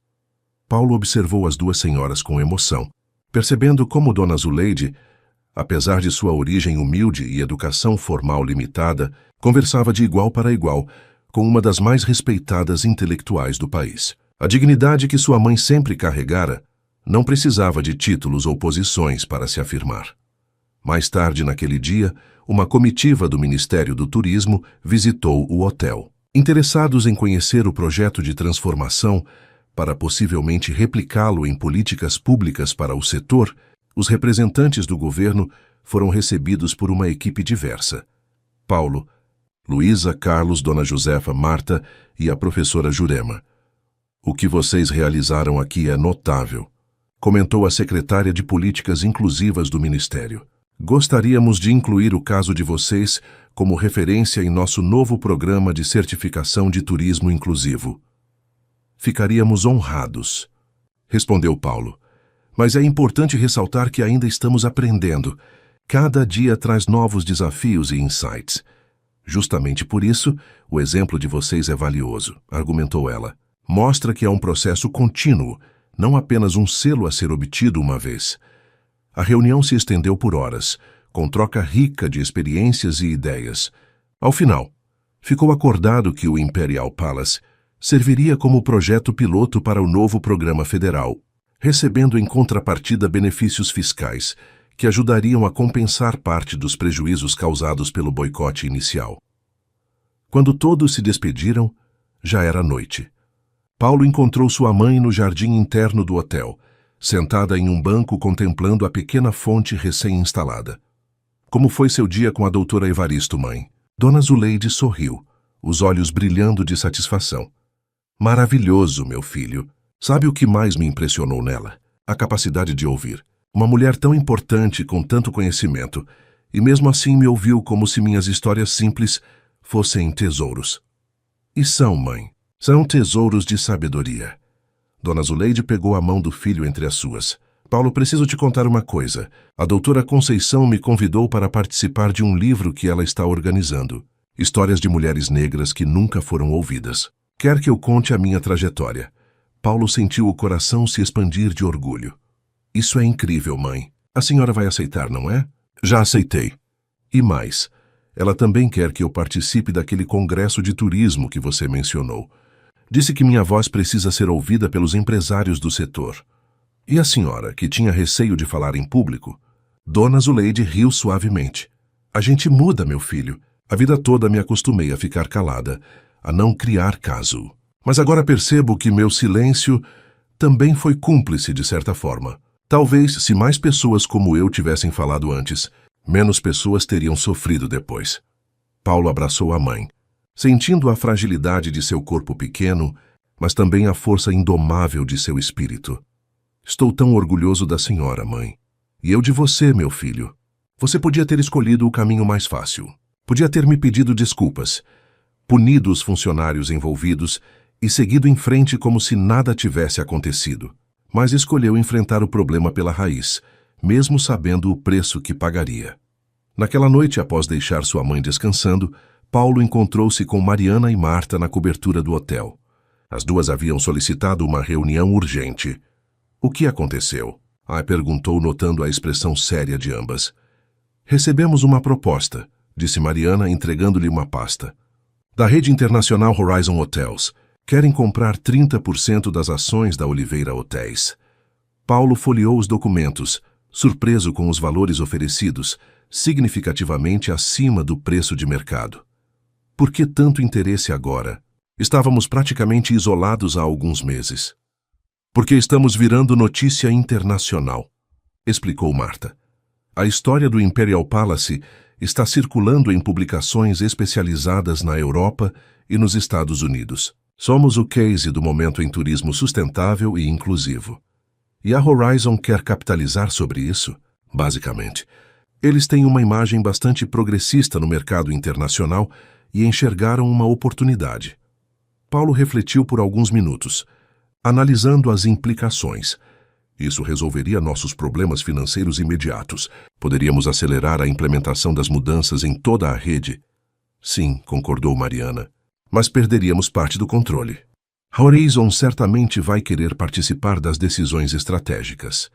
[SPEAKER 1] Paulo observou as duas senhoras com emoção, percebendo como Dona Zuleide, apesar de sua origem humilde e educação formal limitada, conversava de igual para igual com uma das mais respeitadas intelectuais do país. A dignidade que sua mãe sempre carregara não precisava de títulos ou posições para se afirmar. Mais tarde naquele dia, uma comitiva do Ministério do Turismo visitou o hotel. Interessados em conhecer o projeto de transformação para possivelmente replicá-lo em políticas públicas para o setor, os representantes do governo foram recebidos por uma equipe diversa. Paulo, Luísa, Carlos, Dona Josefa, Marta e a professora Jurema. "O que vocês realizaram aqui é notável", comentou a secretária de Políticas Inclusivas do Ministério. "Gostaríamos de incluir o caso de vocês como referência em nosso novo programa de certificação de turismo inclusivo." "Ficaríamos honrados", respondeu Paulo. "Mas é importante ressaltar que ainda estamos aprendendo. Cada dia traz novos desafios e insights. Justamente por isso, o exemplo de vocês é valioso", argumentou ela. "Mostra que é um processo contínuo, não apenas um selo a ser obtido uma vez." A reunião se estendeu por horas, com troca rica de experiências e ideias. Ao final, ficou acordado que o Imperial Palace serviria como projeto piloto para o novo programa federal, recebendo em contrapartida benefícios fiscais que ajudariam a compensar parte dos prejuízos causados pelo boicote inicial. Quando todos se despediram, já era noite. Paulo encontrou sua mãe no jardim interno do hotel, sentada em um banco contemplando a pequena fonte recém-instalada. "Como foi seu dia com a doutora Evaristo, mãe?" Dona Zuleide sorriu, os olhos brilhando de satisfação. "Maravilhoso, meu filho. Sabe o que mais me impressionou nela? A capacidade de ouvir. Uma mulher tão importante com tanto conhecimento, e mesmo assim me ouviu como se minhas histórias simples fossem tesouros." "E são, mãe. São tesouros de sabedoria." Dona Zuleide pegou a mão do filho entre as suas. "Paulo, preciso te contar uma coisa. A doutora Conceição me convidou para participar de um livro que ela está organizando. Histórias de mulheres negras que nunca foram ouvidas. Quer que eu conte a minha trajetória." Paulo sentiu o coração se expandir de orgulho. "Isso é incrível, mãe. A senhora vai aceitar, não é?" "Já aceitei. E mais, ela também quer que eu participe daquele congresso de turismo que você mencionou. Disse que minha voz precisa ser ouvida pelos empresários do setor." "E a senhora, que tinha receio de falar em público?" Dona Zuleide riu suavemente. "A gente muda, meu filho. A vida toda me acostumei a ficar calada, a não criar caso. Mas agora percebo que meu silêncio também foi cúmplice de certa forma. Talvez, se mais pessoas como eu tivessem falado antes, menos pessoas teriam sofrido depois." Paulo abraçou a mãe, sentindo a fragilidade de seu corpo pequeno, mas também a força indomável de seu espírito. "Estou tão orgulhoso da senhora, mãe. E eu de você, meu filho. Você podia ter escolhido o caminho mais fácil. Podia ter me pedido desculpas, punido os funcionários envolvidos e seguido em frente como se nada tivesse acontecido. Mas escolheu enfrentar o problema pela raiz, mesmo sabendo o preço que pagaria." Naquela noite, após deixar sua mãe descansando, Paulo encontrou-se com Mariana e Marta na cobertura do hotel. As duas haviam solicitado uma reunião urgente. "O que aconteceu?" Perguntou, notando a expressão séria de ambas. Recebemos uma proposta, disse Mariana, entregando-lhe uma pasta. Da rede internacional Horizon Hotels. Querem comprar 30% das ações da Oliveira Hotéis. Paulo folheou os documentos, surpreso com os valores oferecidos, significativamente acima do preço de mercado. Por que tanto interesse agora? Estávamos praticamente isolados há alguns meses. Porque estamos virando notícia internacional, explicou Marta. A história do Imperial Palace está circulando em publicações especializadas na Europa e nos Estados Unidos. Somos o case do momento em turismo sustentável e inclusivo. E a Horizon quer capitalizar sobre isso, basicamente. Eles têm uma imagem bastante progressista no mercado internacional e enxergaram uma oportunidade. Paulo refletiu por alguns minutos, analisando as implicações. Isso resolveria nossos problemas financeiros imediatos. Poderíamos acelerar a implementação das mudanças em toda a rede. Sim, concordou Mariana, mas perderíamos parte do controle. A Horizon certamente vai querer participar das decisões estratégicas.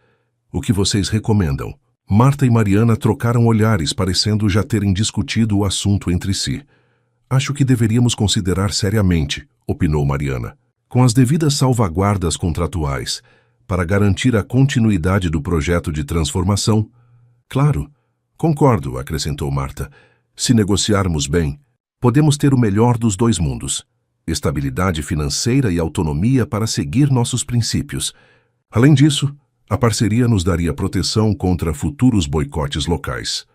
[SPEAKER 1] O que vocês recomendam? Marta e Mariana trocaram olhares, parecendo já terem discutido o assunto entre si. Acho que deveríamos considerar seriamente, opinou Mariana, com as devidas salvaguardas contratuais, para garantir a continuidade do projeto de transformação. Claro, concordo, acrescentou Marta. Se negociarmos bem, podemos ter o melhor dos dois mundos. Estabilidade financeira e autonomia para seguir nossos princípios. Além disso, a parceria nos daria proteção contra futuros boicotes locais.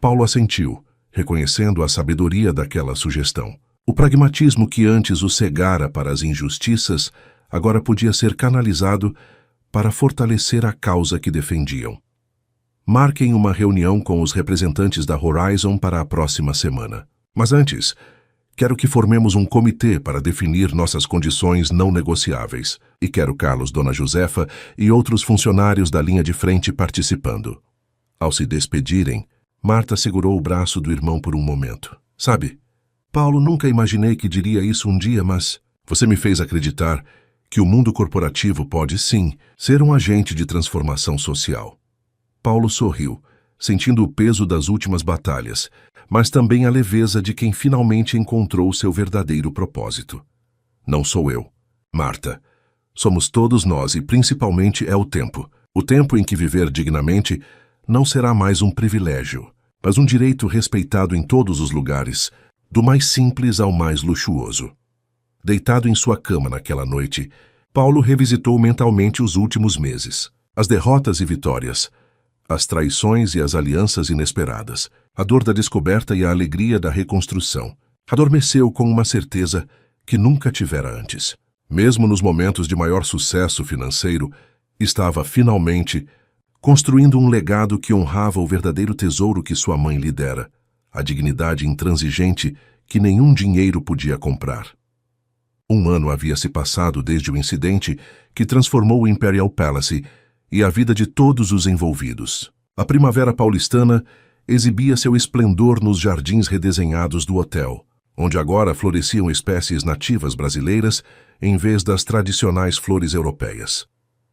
[SPEAKER 1] Paulo assentiu, reconhecendo a sabedoria daquela sugestão. O pragmatismo que antes o cegara para as injustiças agora podia ser canalizado para fortalecer a causa que defendiam. Marquem uma reunião com os representantes da Horizon para a próxima semana. Mas antes, quero que formemos um comitê para definir nossas condições não negociáveis. E quero Carlos, Dona Josefa e outros funcionários da linha de frente participando. Ao se despedirem, Marta segurou o braço do irmão por um momento. Sabe, Paulo, nunca imaginei que diria isso um dia, mas você me fez acreditar que o mundo corporativo pode, sim, ser um agente de transformação social. Paulo sorriu, sentindo o peso das últimas batalhas, mas também a leveza de quem finalmente encontrou seu verdadeiro propósito. Não sou eu, Marta. Somos todos nós e principalmente é o tempo. O tempo em que viver dignamente não será mais um privilégio, mas um direito respeitado em todos os lugares, do mais simples ao mais luxuoso. Deitado em sua cama naquela noite, Paulo revisitou mentalmente os últimos meses, as derrotas e vitórias, as traições e as alianças inesperadas, a dor da descoberta e a alegria da reconstrução. Adormeceu com uma certeza que nunca tivera antes. Mesmo nos momentos de maior sucesso financeiro, estava finalmente construindo um legado que honrava o verdadeiro tesouro que sua mãe lhe dera, a dignidade intransigente que nenhum dinheiro podia comprar. 1 ano havia se passado desde o incidente que transformou o Imperial Palace e a vida de todos os envolvidos. A primavera paulistana exibia seu esplendor nos jardins redesenhados do hotel, onde agora floresciam espécies nativas brasileiras em vez das tradicionais flores europeias.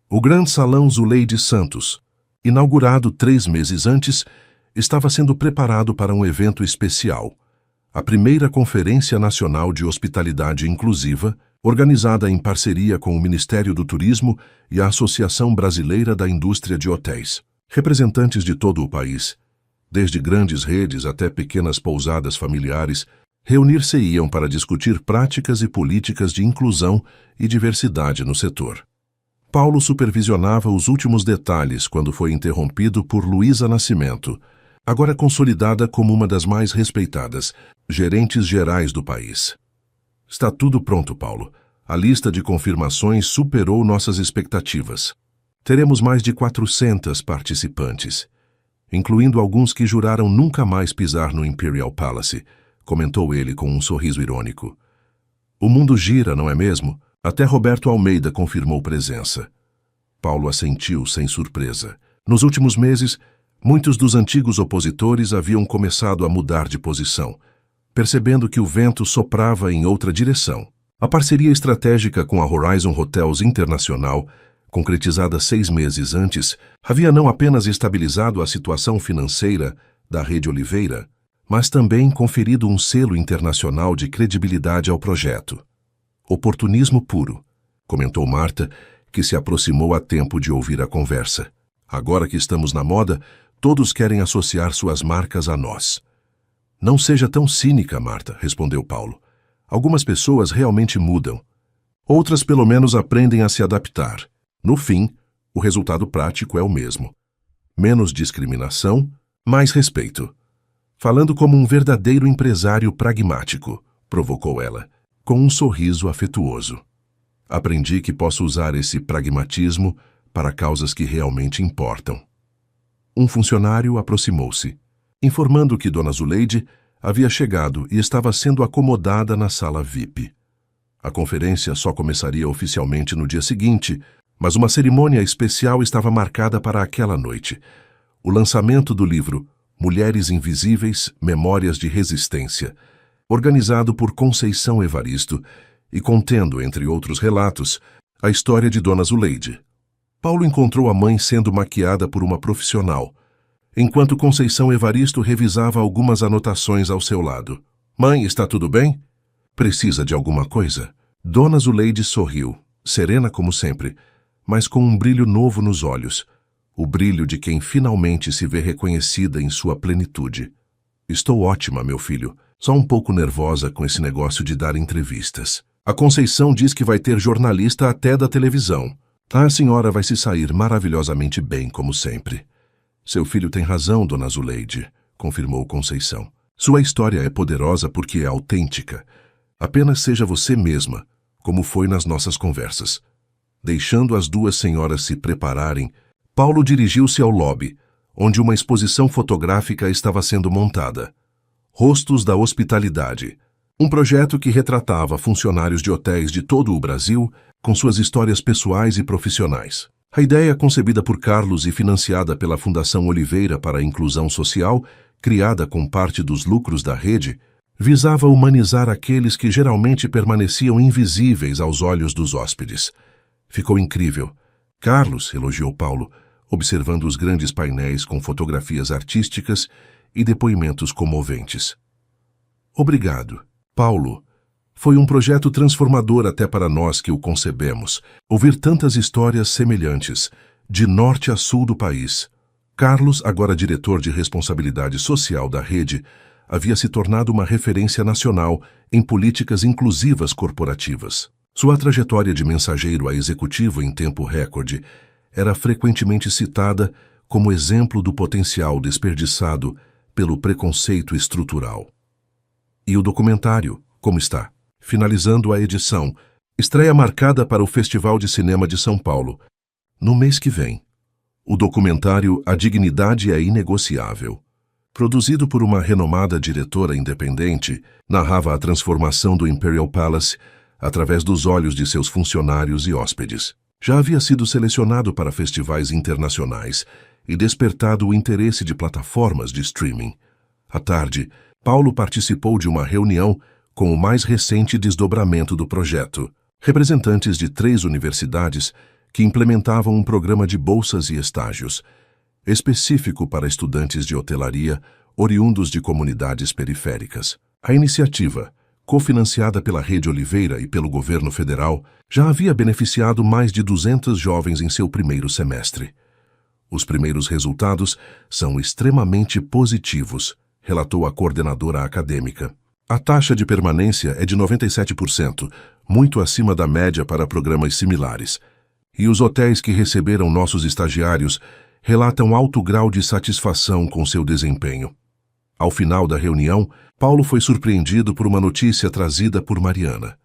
[SPEAKER 1] O Grande Salão Zuleide Santos, inaugurado 3 meses antes, estava sendo preparado para um evento especial, a primeira Conferência Nacional de Hospitalidade Inclusiva, organizada em parceria com o Ministério do Turismo e a Associação Brasileira da Indústria de Hotéis. Representantes de todo o país, desde grandes redes até pequenas pousadas familiares, reunir-se-iam para discutir práticas e políticas de inclusão e diversidade no setor. Paulo supervisionava os últimos detalhes quando foi interrompido por Luísa Nascimento, agora consolidada como uma das mais respeitadas gerentes gerais do país. Está tudo pronto, Paulo. A lista de confirmações superou nossas expectativas. Teremos mais de 400 participantes, incluindo alguns que juraram nunca mais pisar no Imperial Palace, comentou ele com um sorriso irônico. O mundo gira, não é mesmo? Até Roberto Almeida confirmou presença. Paulo assentiu sem surpresa. Nos últimos meses, muitos dos antigos opositores haviam começado a mudar de posição, percebendo que o vento soprava em outra direção. A parceria estratégica com a Horizon Hotels Internacional concretizada 6 meses antes, havia não apenas estabilizado a situação financeira da Rede Oliveira, mas também conferido um selo internacional de credibilidade ao projeto. Oportunismo puro, comentou Marta, que se aproximou a tempo de ouvir a conversa. Agora que estamos na moda, todos querem associar suas marcas a nós. Não seja tão cínica, Marta, respondeu Paulo. Algumas pessoas realmente mudam. Outras pelo menos aprendem a se adaptar. No fim, o resultado prático é o mesmo. Menos discriminação, mais respeito. Falando como um verdadeiro empresário pragmático, provocou ela, com um sorriso afetuoso. Aprendi que posso usar esse pragmatismo para causas que realmente importam. Um funcionário aproximou-se, informando que Dona Zuleide havia chegado e estava sendo acomodada na sala VIP. A conferência só começaria oficialmente no dia seguinte, mas uma cerimônia especial estava marcada para aquela noite. O lançamento do livro Mulheres Invisíveis, Memórias de Resistência, organizado por Conceição Evaristo e contendo, entre outros relatos, a história de Dona Zuleide. Paulo encontrou a mãe sendo maquiada por uma profissional, enquanto Conceição Evaristo revisava algumas anotações ao seu lado. Mãe, está tudo bem? Precisa de alguma coisa? Dona Zuleide sorriu, serena como sempre, mas com um brilho novo nos olhos, o brilho de quem finalmente se vê reconhecida em sua plenitude. Estou ótima, meu filho, só um pouco nervosa com esse negócio de dar entrevistas. A Conceição diz que vai ter jornalista até da televisão. A senhora vai se sair maravilhosamente bem, como sempre. Seu filho tem razão, Dona Zuleide, confirmou Conceição. Sua história é poderosa porque é autêntica. Apenas seja você mesma, como foi nas nossas conversas. Deixando as duas senhoras se prepararem, Paulo dirigiu-se ao lobby, onde uma exposição fotográfica estava sendo montada. Rostos da Hospitalidade, um projeto que retratava funcionários de hotéis de todo o Brasil com suas histórias pessoais e profissionais. A ideia, concebida por Carlos e financiada pela Fundação Oliveira para a Inclusão Social, criada com parte dos lucros da rede, visava humanizar aqueles que geralmente permaneciam invisíveis aos olhos dos hóspedes. Ficou incrível. Carlos, elogiou Paulo, observando os grandes painéis com fotografias artísticas e depoimentos comoventes. Obrigado, Paulo. Foi um projeto transformador até para nós que o concebemos. Ouvir tantas histórias semelhantes, de norte a sul do país. Carlos, agora diretor de responsabilidade social da rede, havia se tornado uma referência nacional em políticas inclusivas corporativas. Sua trajetória de mensageiro a executivo em tempo recorde era frequentemente citada como exemplo do potencial desperdiçado pelo preconceito estrutural. E o documentário, como está? Finalizando a edição, estreia marcada para o Festival de Cinema de São Paulo, no mês que vem. O documentário A Dignidade é Inegociável, produzido por uma renomada diretora independente, narrava a transformação do Imperial Palace através dos olhos de seus funcionários e hóspedes. Já havia sido selecionado para festivais internacionais e despertado o interesse de plataformas de streaming. À tarde, Paulo participou de uma reunião com o mais recente desdobramento do projeto, representantes de 3 universidades que implementavam um programa de bolsas e estágios, específico para estudantes de hotelaria oriundos de comunidades periféricas. A iniciativa, cofinanciada pela Rede Oliveira e pelo governo federal, já havia beneficiado mais de 200 jovens em seu primeiro semestre. Os primeiros resultados são extremamente positivos, relatou a coordenadora acadêmica. A taxa de permanência é de 97%, muito acima da média para programas similares. E os hotéis que receberam nossos estagiários relatam alto grau de satisfação com seu desempenho. Ao final da reunião, Paulo foi surpreendido por uma notícia trazida por Mariana.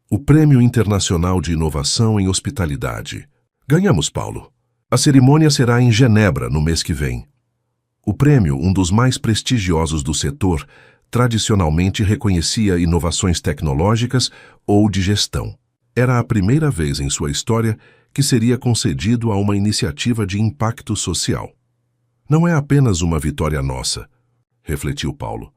[SPEAKER 1] O Prêmio Internacional de Inovação em Hospitalidade. Ganhamos, Paulo. A cerimônia será em Genebra no mês que vem. O prêmio, um dos mais prestigiosos do setor, tradicionalmente reconhecia inovações tecnológicas ou de gestão. Era a primeira vez em sua história que seria concedido a uma iniciativa de impacto social. Não é apenas uma vitória nossa, refletiu Paulo.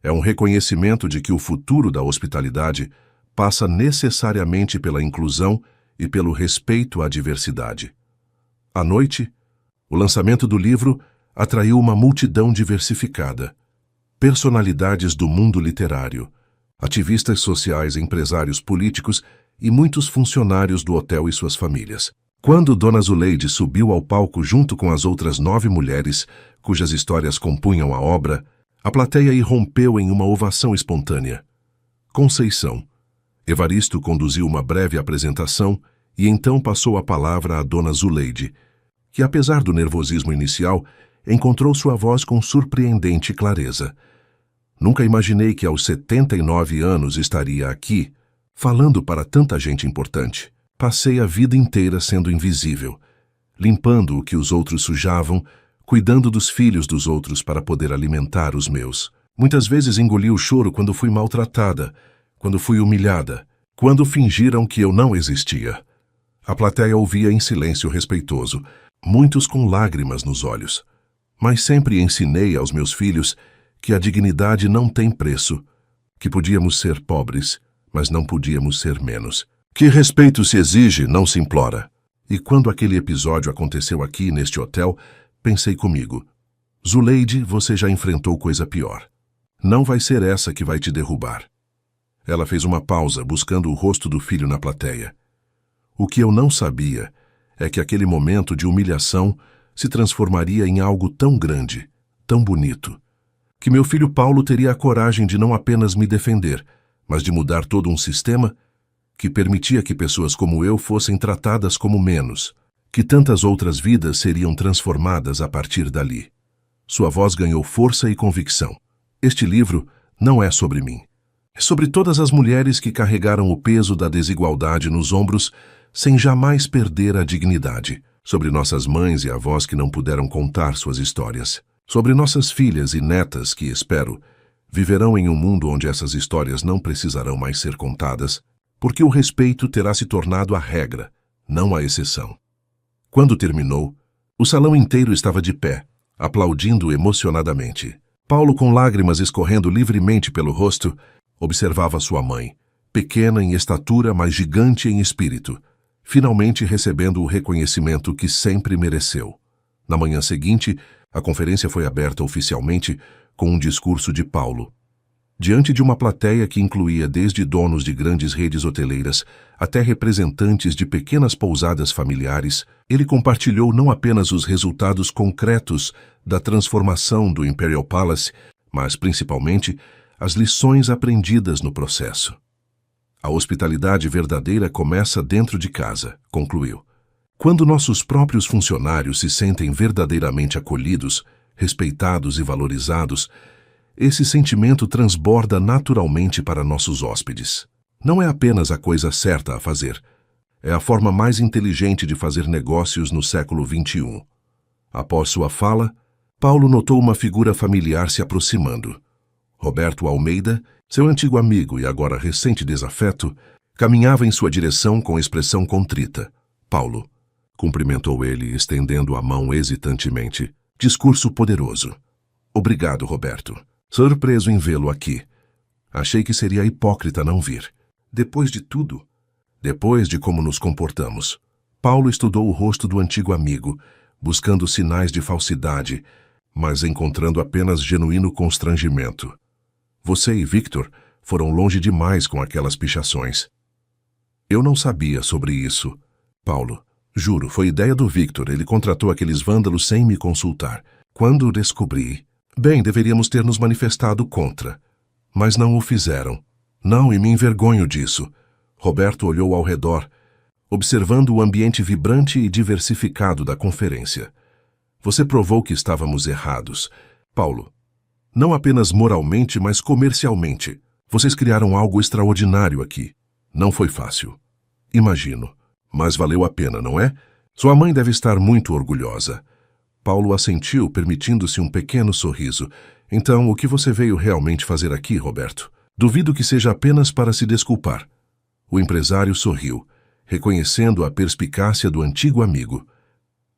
[SPEAKER 1] É um reconhecimento de que o futuro da hospitalidade passa necessariamente pela inclusão e pelo respeito à diversidade. À noite, o lançamento do livro atraiu uma multidão diversificada. Personalidades do mundo literário, ativistas sociais, empresários políticos e muitos funcionários do hotel e suas famílias. Quando Dona Zuleide subiu ao palco junto com as outras 9 mulheres, cujas histórias compunham a obra, a plateia irrompeu em uma ovação espontânea. Conceição. Evaristo conduziu uma breve apresentação e então passou a palavra a Dona Zuleide, que, apesar do nervosismo inicial, encontrou sua voz com surpreendente clareza. Nunca imaginei que aos 79 anos estaria aqui, falando para tanta gente importante. Passei a vida inteira sendo invisível, limpando o que os outros sujavam, cuidando dos filhos dos outros para poder alimentar os meus. Muitas vezes engoli o choro quando fui maltratada, quando fui humilhada, quando fingiram que eu não existia. A plateia ouvia em silêncio respeitoso, muitos com lágrimas nos olhos. Mas sempre ensinei aos meus filhos que a dignidade não tem preço, que podíamos ser pobres, mas não podíamos ser menos. Que respeito se exige, não se implora. E quando aquele episódio aconteceu aqui neste hotel, pensei comigo: Zuleide, você já enfrentou coisa pior. Não vai ser essa que vai te derrubar. Ela fez uma pausa, buscando o rosto do filho na plateia. O que eu não sabia é que aquele momento de humilhação se transformaria em algo tão grande, tão bonito, que meu filho Paulo teria a coragem de não apenas me defender, mas de mudar todo um sistema que permitia que pessoas como eu fossem tratadas como menos, que tantas outras vidas seriam transformadas a partir dali. Sua voz ganhou força e convicção. Este livro não é sobre mim. É sobre todas as mulheres que carregaram o peso da desigualdade nos ombros sem jamais perder a dignidade. Sobre nossas mães e avós que não puderam contar suas histórias. Sobre nossas filhas e netas que, espero, viverão em um mundo onde essas histórias não precisarão mais ser contadas, porque o respeito terá se tornado a regra, não a exceção. Quando terminou, o salão inteiro estava de pé, aplaudindo emocionadamente. Paulo, com lágrimas escorrendo livremente pelo rosto, observava sua mãe, pequena em estatura, mas gigante em espírito, finalmente recebendo o reconhecimento que sempre mereceu. Na manhã seguinte, a conferência foi aberta oficialmente com um discurso de Paulo. Diante de uma plateia que incluía desde donos de grandes redes hoteleiras até representantes de pequenas pousadas familiares, ele compartilhou não apenas os resultados concretos da transformação do Imperial Palace, mas principalmente as lições aprendidas no processo. A hospitalidade verdadeira começa dentro de casa, concluiu. Quando nossos próprios funcionários se sentem verdadeiramente acolhidos, respeitados e valorizados, esse sentimento transborda naturalmente para nossos hóspedes. Não é apenas a coisa certa a fazer, é a forma mais inteligente de fazer negócios no século XXI. Após sua fala, Paulo notou uma figura familiar se aproximando. Roberto Almeida, seu antigo amigo e agora recente desafeto, caminhava em sua direção com expressão contrita. Paulo cumprimentou ele, estendendo a mão hesitantemente. Discurso poderoso. Obrigado, Roberto. Surpreso em vê-lo aqui. Achei que seria hipócrita não vir. Depois de tudo, depois de como nos comportamos. Paulo estudou o rosto do antigo amigo, buscando sinais de falsidade, mas encontrando apenas genuíno constrangimento. Você e Victor foram longe demais com aquelas pichações. Eu não sabia sobre isso, Paulo. Juro, foi ideia do Victor. Ele contratou aqueles vândalos sem me consultar. Quando descobri... Bem, deveríamos ter nos manifestado contra. Mas não o fizeram. Não, e me envergonho disso. Roberto olhou ao redor, observando o ambiente vibrante e diversificado da conferência. Você provou que estávamos errados. Paulo, não apenas moralmente, mas comercialmente. Vocês criaram algo extraordinário aqui. Não foi fácil. Imagino. Mas valeu a pena, não é? Sua mãe deve estar muito orgulhosa. Paulo assentiu, permitindo-se um pequeno sorriso. Então, o que você veio realmente fazer aqui, Roberto? Duvido que seja apenas para se desculpar. O empresário sorriu, reconhecendo a perspicácia do antigo amigo.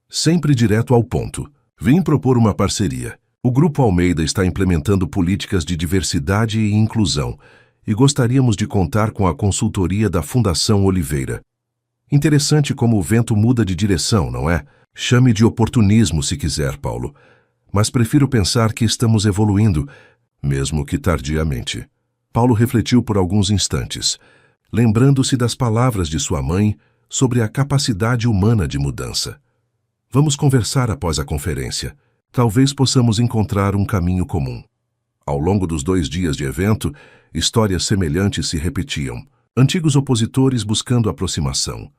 [SPEAKER 1] Sempre direto ao ponto. Vim propor uma parceria. O Grupo Almeida está implementando políticas de diversidade e inclusão, e gostaríamos de contar com a consultoria da Fundação Oliveira. Interessante como o vento muda de direção, não é? Chame de oportunismo se quiser, Paulo. Mas prefiro pensar que estamos evoluindo, mesmo que tardiamente. Paulo refletiu por alguns instantes, lembrando-se das palavras de sua mãe sobre a capacidade humana de mudança. Vamos conversar após a conferência. Talvez possamos encontrar um caminho comum. Ao longo dos 2 dias de evento, histórias semelhantes se repetiam. Antigos opositores buscando aproximação.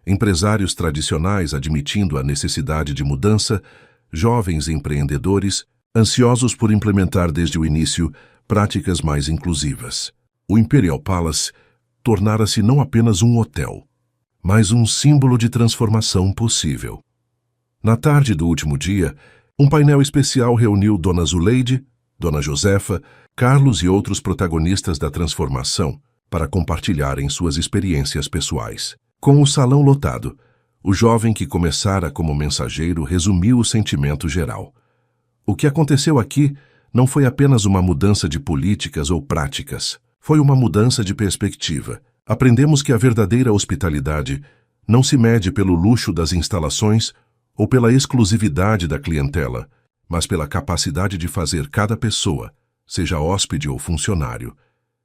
[SPEAKER 1] Empresários tradicionais admitindo a necessidade de mudança, jovens empreendedores, ansiosos por implementar desde o início práticas mais inclusivas. O Imperial Palace tornara-se não apenas um hotel, mas um símbolo de transformação possível. Na tarde do último dia, um painel especial reuniu Dona Zuleide, Dona Josefa, Carlos e outros protagonistas da transformação para compartilharem suas experiências pessoais. Com o salão lotado, o jovem que começara como mensageiro resumiu o sentimento geral. O que aconteceu aqui não foi apenas uma mudança de políticas ou práticas, foi uma mudança de perspectiva. Aprendemos que a verdadeira hospitalidade não se mede pelo luxo das instalações ou pela exclusividade da clientela, mas pela capacidade de fazer cada pessoa, seja hóspede ou funcionário,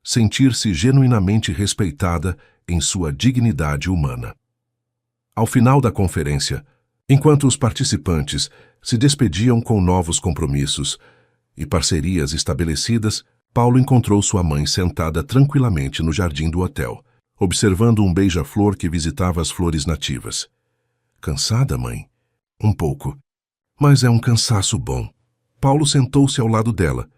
[SPEAKER 1] sentir-se genuinamente respeitada em sua dignidade humana. Ao final da conferência, enquanto os participantes se despediam com novos compromissos e parcerias estabelecidas, Paulo encontrou sua mãe sentada tranquilamente no jardim do hotel, observando um beija-flor que visitava as flores nativas. Cansada, mãe? Um pouco. Mas é um cansaço bom. Paulo sentou-se ao lado dela,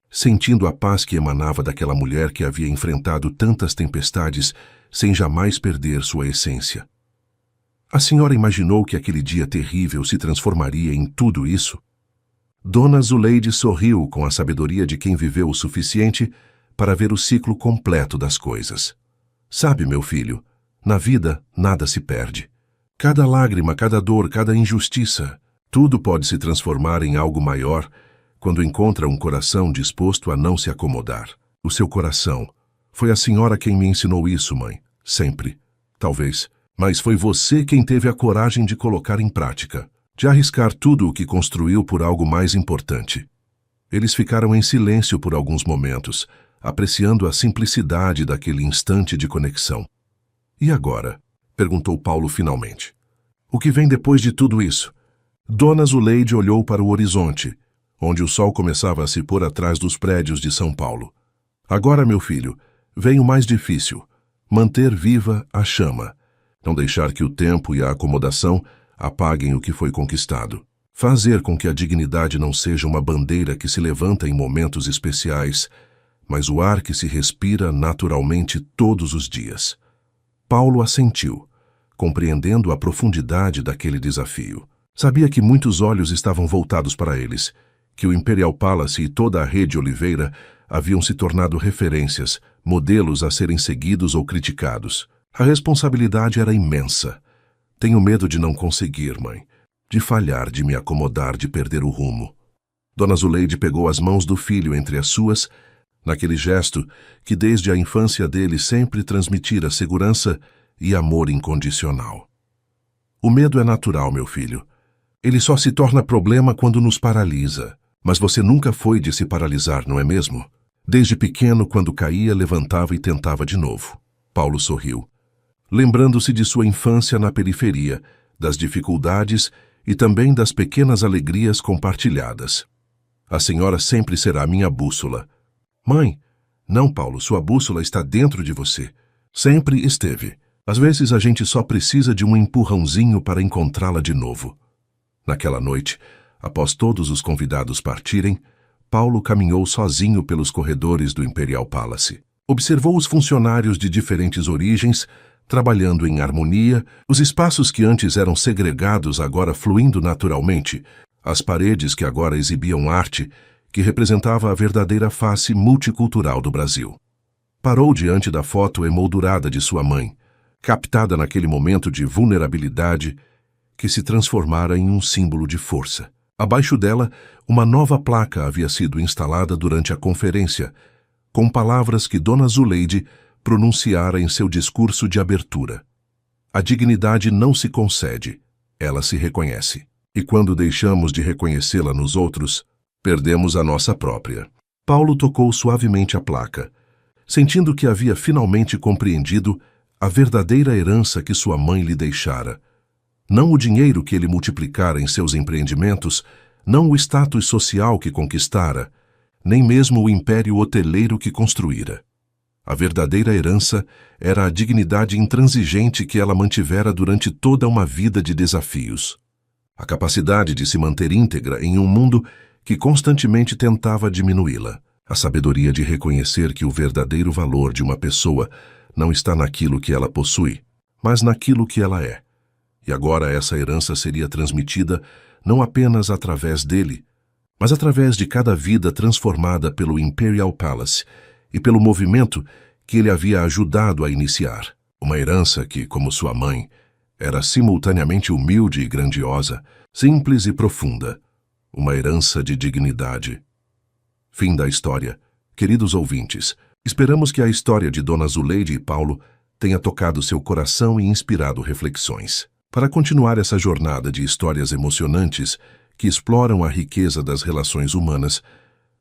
[SPEAKER 1] sentindo a paz que emanava daquela mulher que havia enfrentado tantas tempestades sem jamais perder sua essência. A senhora imaginou que aquele dia terrível se transformaria em tudo isso? Dona Zuleide sorriu com a sabedoria de quem viveu o suficiente para ver o ciclo completo das coisas. Sabe, meu filho, na vida nada se perde. Cada lágrima, cada dor, cada injustiça, tudo pode se transformar em algo maior quando encontra um coração disposto a não se acomodar. O seu coração. Foi a senhora quem me ensinou isso, mãe. Sempre. Talvez. Mas foi você quem teve a coragem de colocar em prática, de arriscar tudo o que construiu por algo mais importante. Eles ficaram em silêncio por alguns momentos, apreciando a simplicidade daquele instante de conexão. E agora? Perguntou Paulo finalmente. O que vem depois de tudo isso? Dona Zuleide olhou para o horizonte, onde o sol começava a se pôr atrás dos prédios de São Paulo. Agora, meu filho, vem o mais difícil: manter viva a chama. Não deixar que o tempo e a acomodação apaguem o que foi conquistado. Fazer com que a dignidade não seja uma bandeira que se levanta em momentos especiais, mas o ar que se respira naturalmente todos os dias. Paulo assentiu, compreendendo a profundidade daquele desafio. Sabia que muitos olhos estavam voltados para eles, que o Imperial Palace e toda a rede Oliveira haviam se tornado referências, modelos a serem seguidos ou criticados. A responsabilidade era imensa. Tenho medo de não conseguir, mãe. De falhar, de me acomodar, de perder o rumo. Dona Zuleide pegou as mãos do filho entre as suas, naquele gesto que desde a infância dele sempre transmitira segurança e amor incondicional. O medo é natural, meu filho. Ele só se torna problema quando nos paralisa. Mas você nunca foi de se paralisar, não é mesmo? Desde pequeno, quando caía, levantava e tentava de novo. Paulo sorriu, lembrando-se de sua infância na periferia, das dificuldades e também das pequenas alegrias compartilhadas. A senhora sempre será minha bússola. Mãe, não, Paulo, sua bússola está dentro de você. Sempre esteve. Às vezes a gente só precisa de um empurrãozinho para encontrá-la de novo. Naquela noite, após todos os convidados partirem, Paulo caminhou sozinho pelos corredores do Imperial Palace. Observou os funcionários de diferentes origens, trabalhando em harmonia, os espaços que antes eram segregados agora fluindo naturalmente, as paredes que agora exibiam arte, que representava a verdadeira face multicultural do Brasil. Parou diante da foto emoldurada de sua mãe, captada naquele momento de vulnerabilidade que se transformara em um símbolo de força. Abaixo dela, uma nova placa havia sido instalada durante a conferência, com palavras que Dona Zuleide pronunciara em seu discurso de abertura. A dignidade não se concede, ela se reconhece. E quando deixamos de reconhecê-la nos outros, perdemos a nossa própria. Paulo tocou suavemente a placa, sentindo que havia finalmente compreendido a verdadeira herança que sua mãe lhe deixara. Não o dinheiro que ele multiplicara em seus empreendimentos, não o status social que conquistara, nem mesmo o império hoteleiro que construíra. A verdadeira herança era a dignidade intransigente que ela mantivera durante toda uma vida de desafios. A capacidade de se manter íntegra em um mundo que constantemente tentava diminuí-la. A sabedoria de reconhecer que o verdadeiro valor de uma pessoa não está naquilo que ela possui, mas naquilo que ela é. E agora essa herança seria transmitida não apenas através dele, mas através de cada vida transformada pelo Imperial Palace e pelo movimento que ele havia ajudado a iniciar. Uma herança que, como sua mãe, era simultaneamente humilde e grandiosa, simples e profunda. Uma herança de dignidade. Fim da história. Queridos ouvintes, esperamos que a história de Dona Zuleide e Paulo tenha tocado seu coração e inspirado reflexões. Para continuar essa jornada de histórias emocionantes que exploram a riqueza das relações humanas,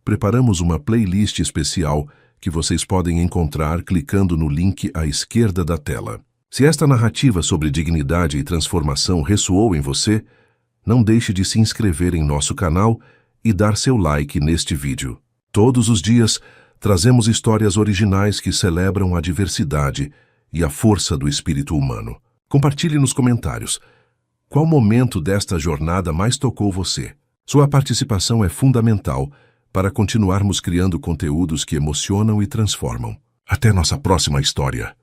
[SPEAKER 1] preparamos uma playlist especial que vocês podem encontrar clicando no link à esquerda da tela. Se esta narrativa sobre dignidade e transformação ressoou em você, não deixe de se inscrever em nosso canal e dar seu like neste vídeo. Todos os dias, trazemos histórias originais que celebram a diversidade e a força do espírito humano. Compartilhe nos comentários qual momento desta jornada mais tocou você. Sua participação é fundamental para continuarmos criando conteúdos que emocionam e transformam. Até nossa próxima história.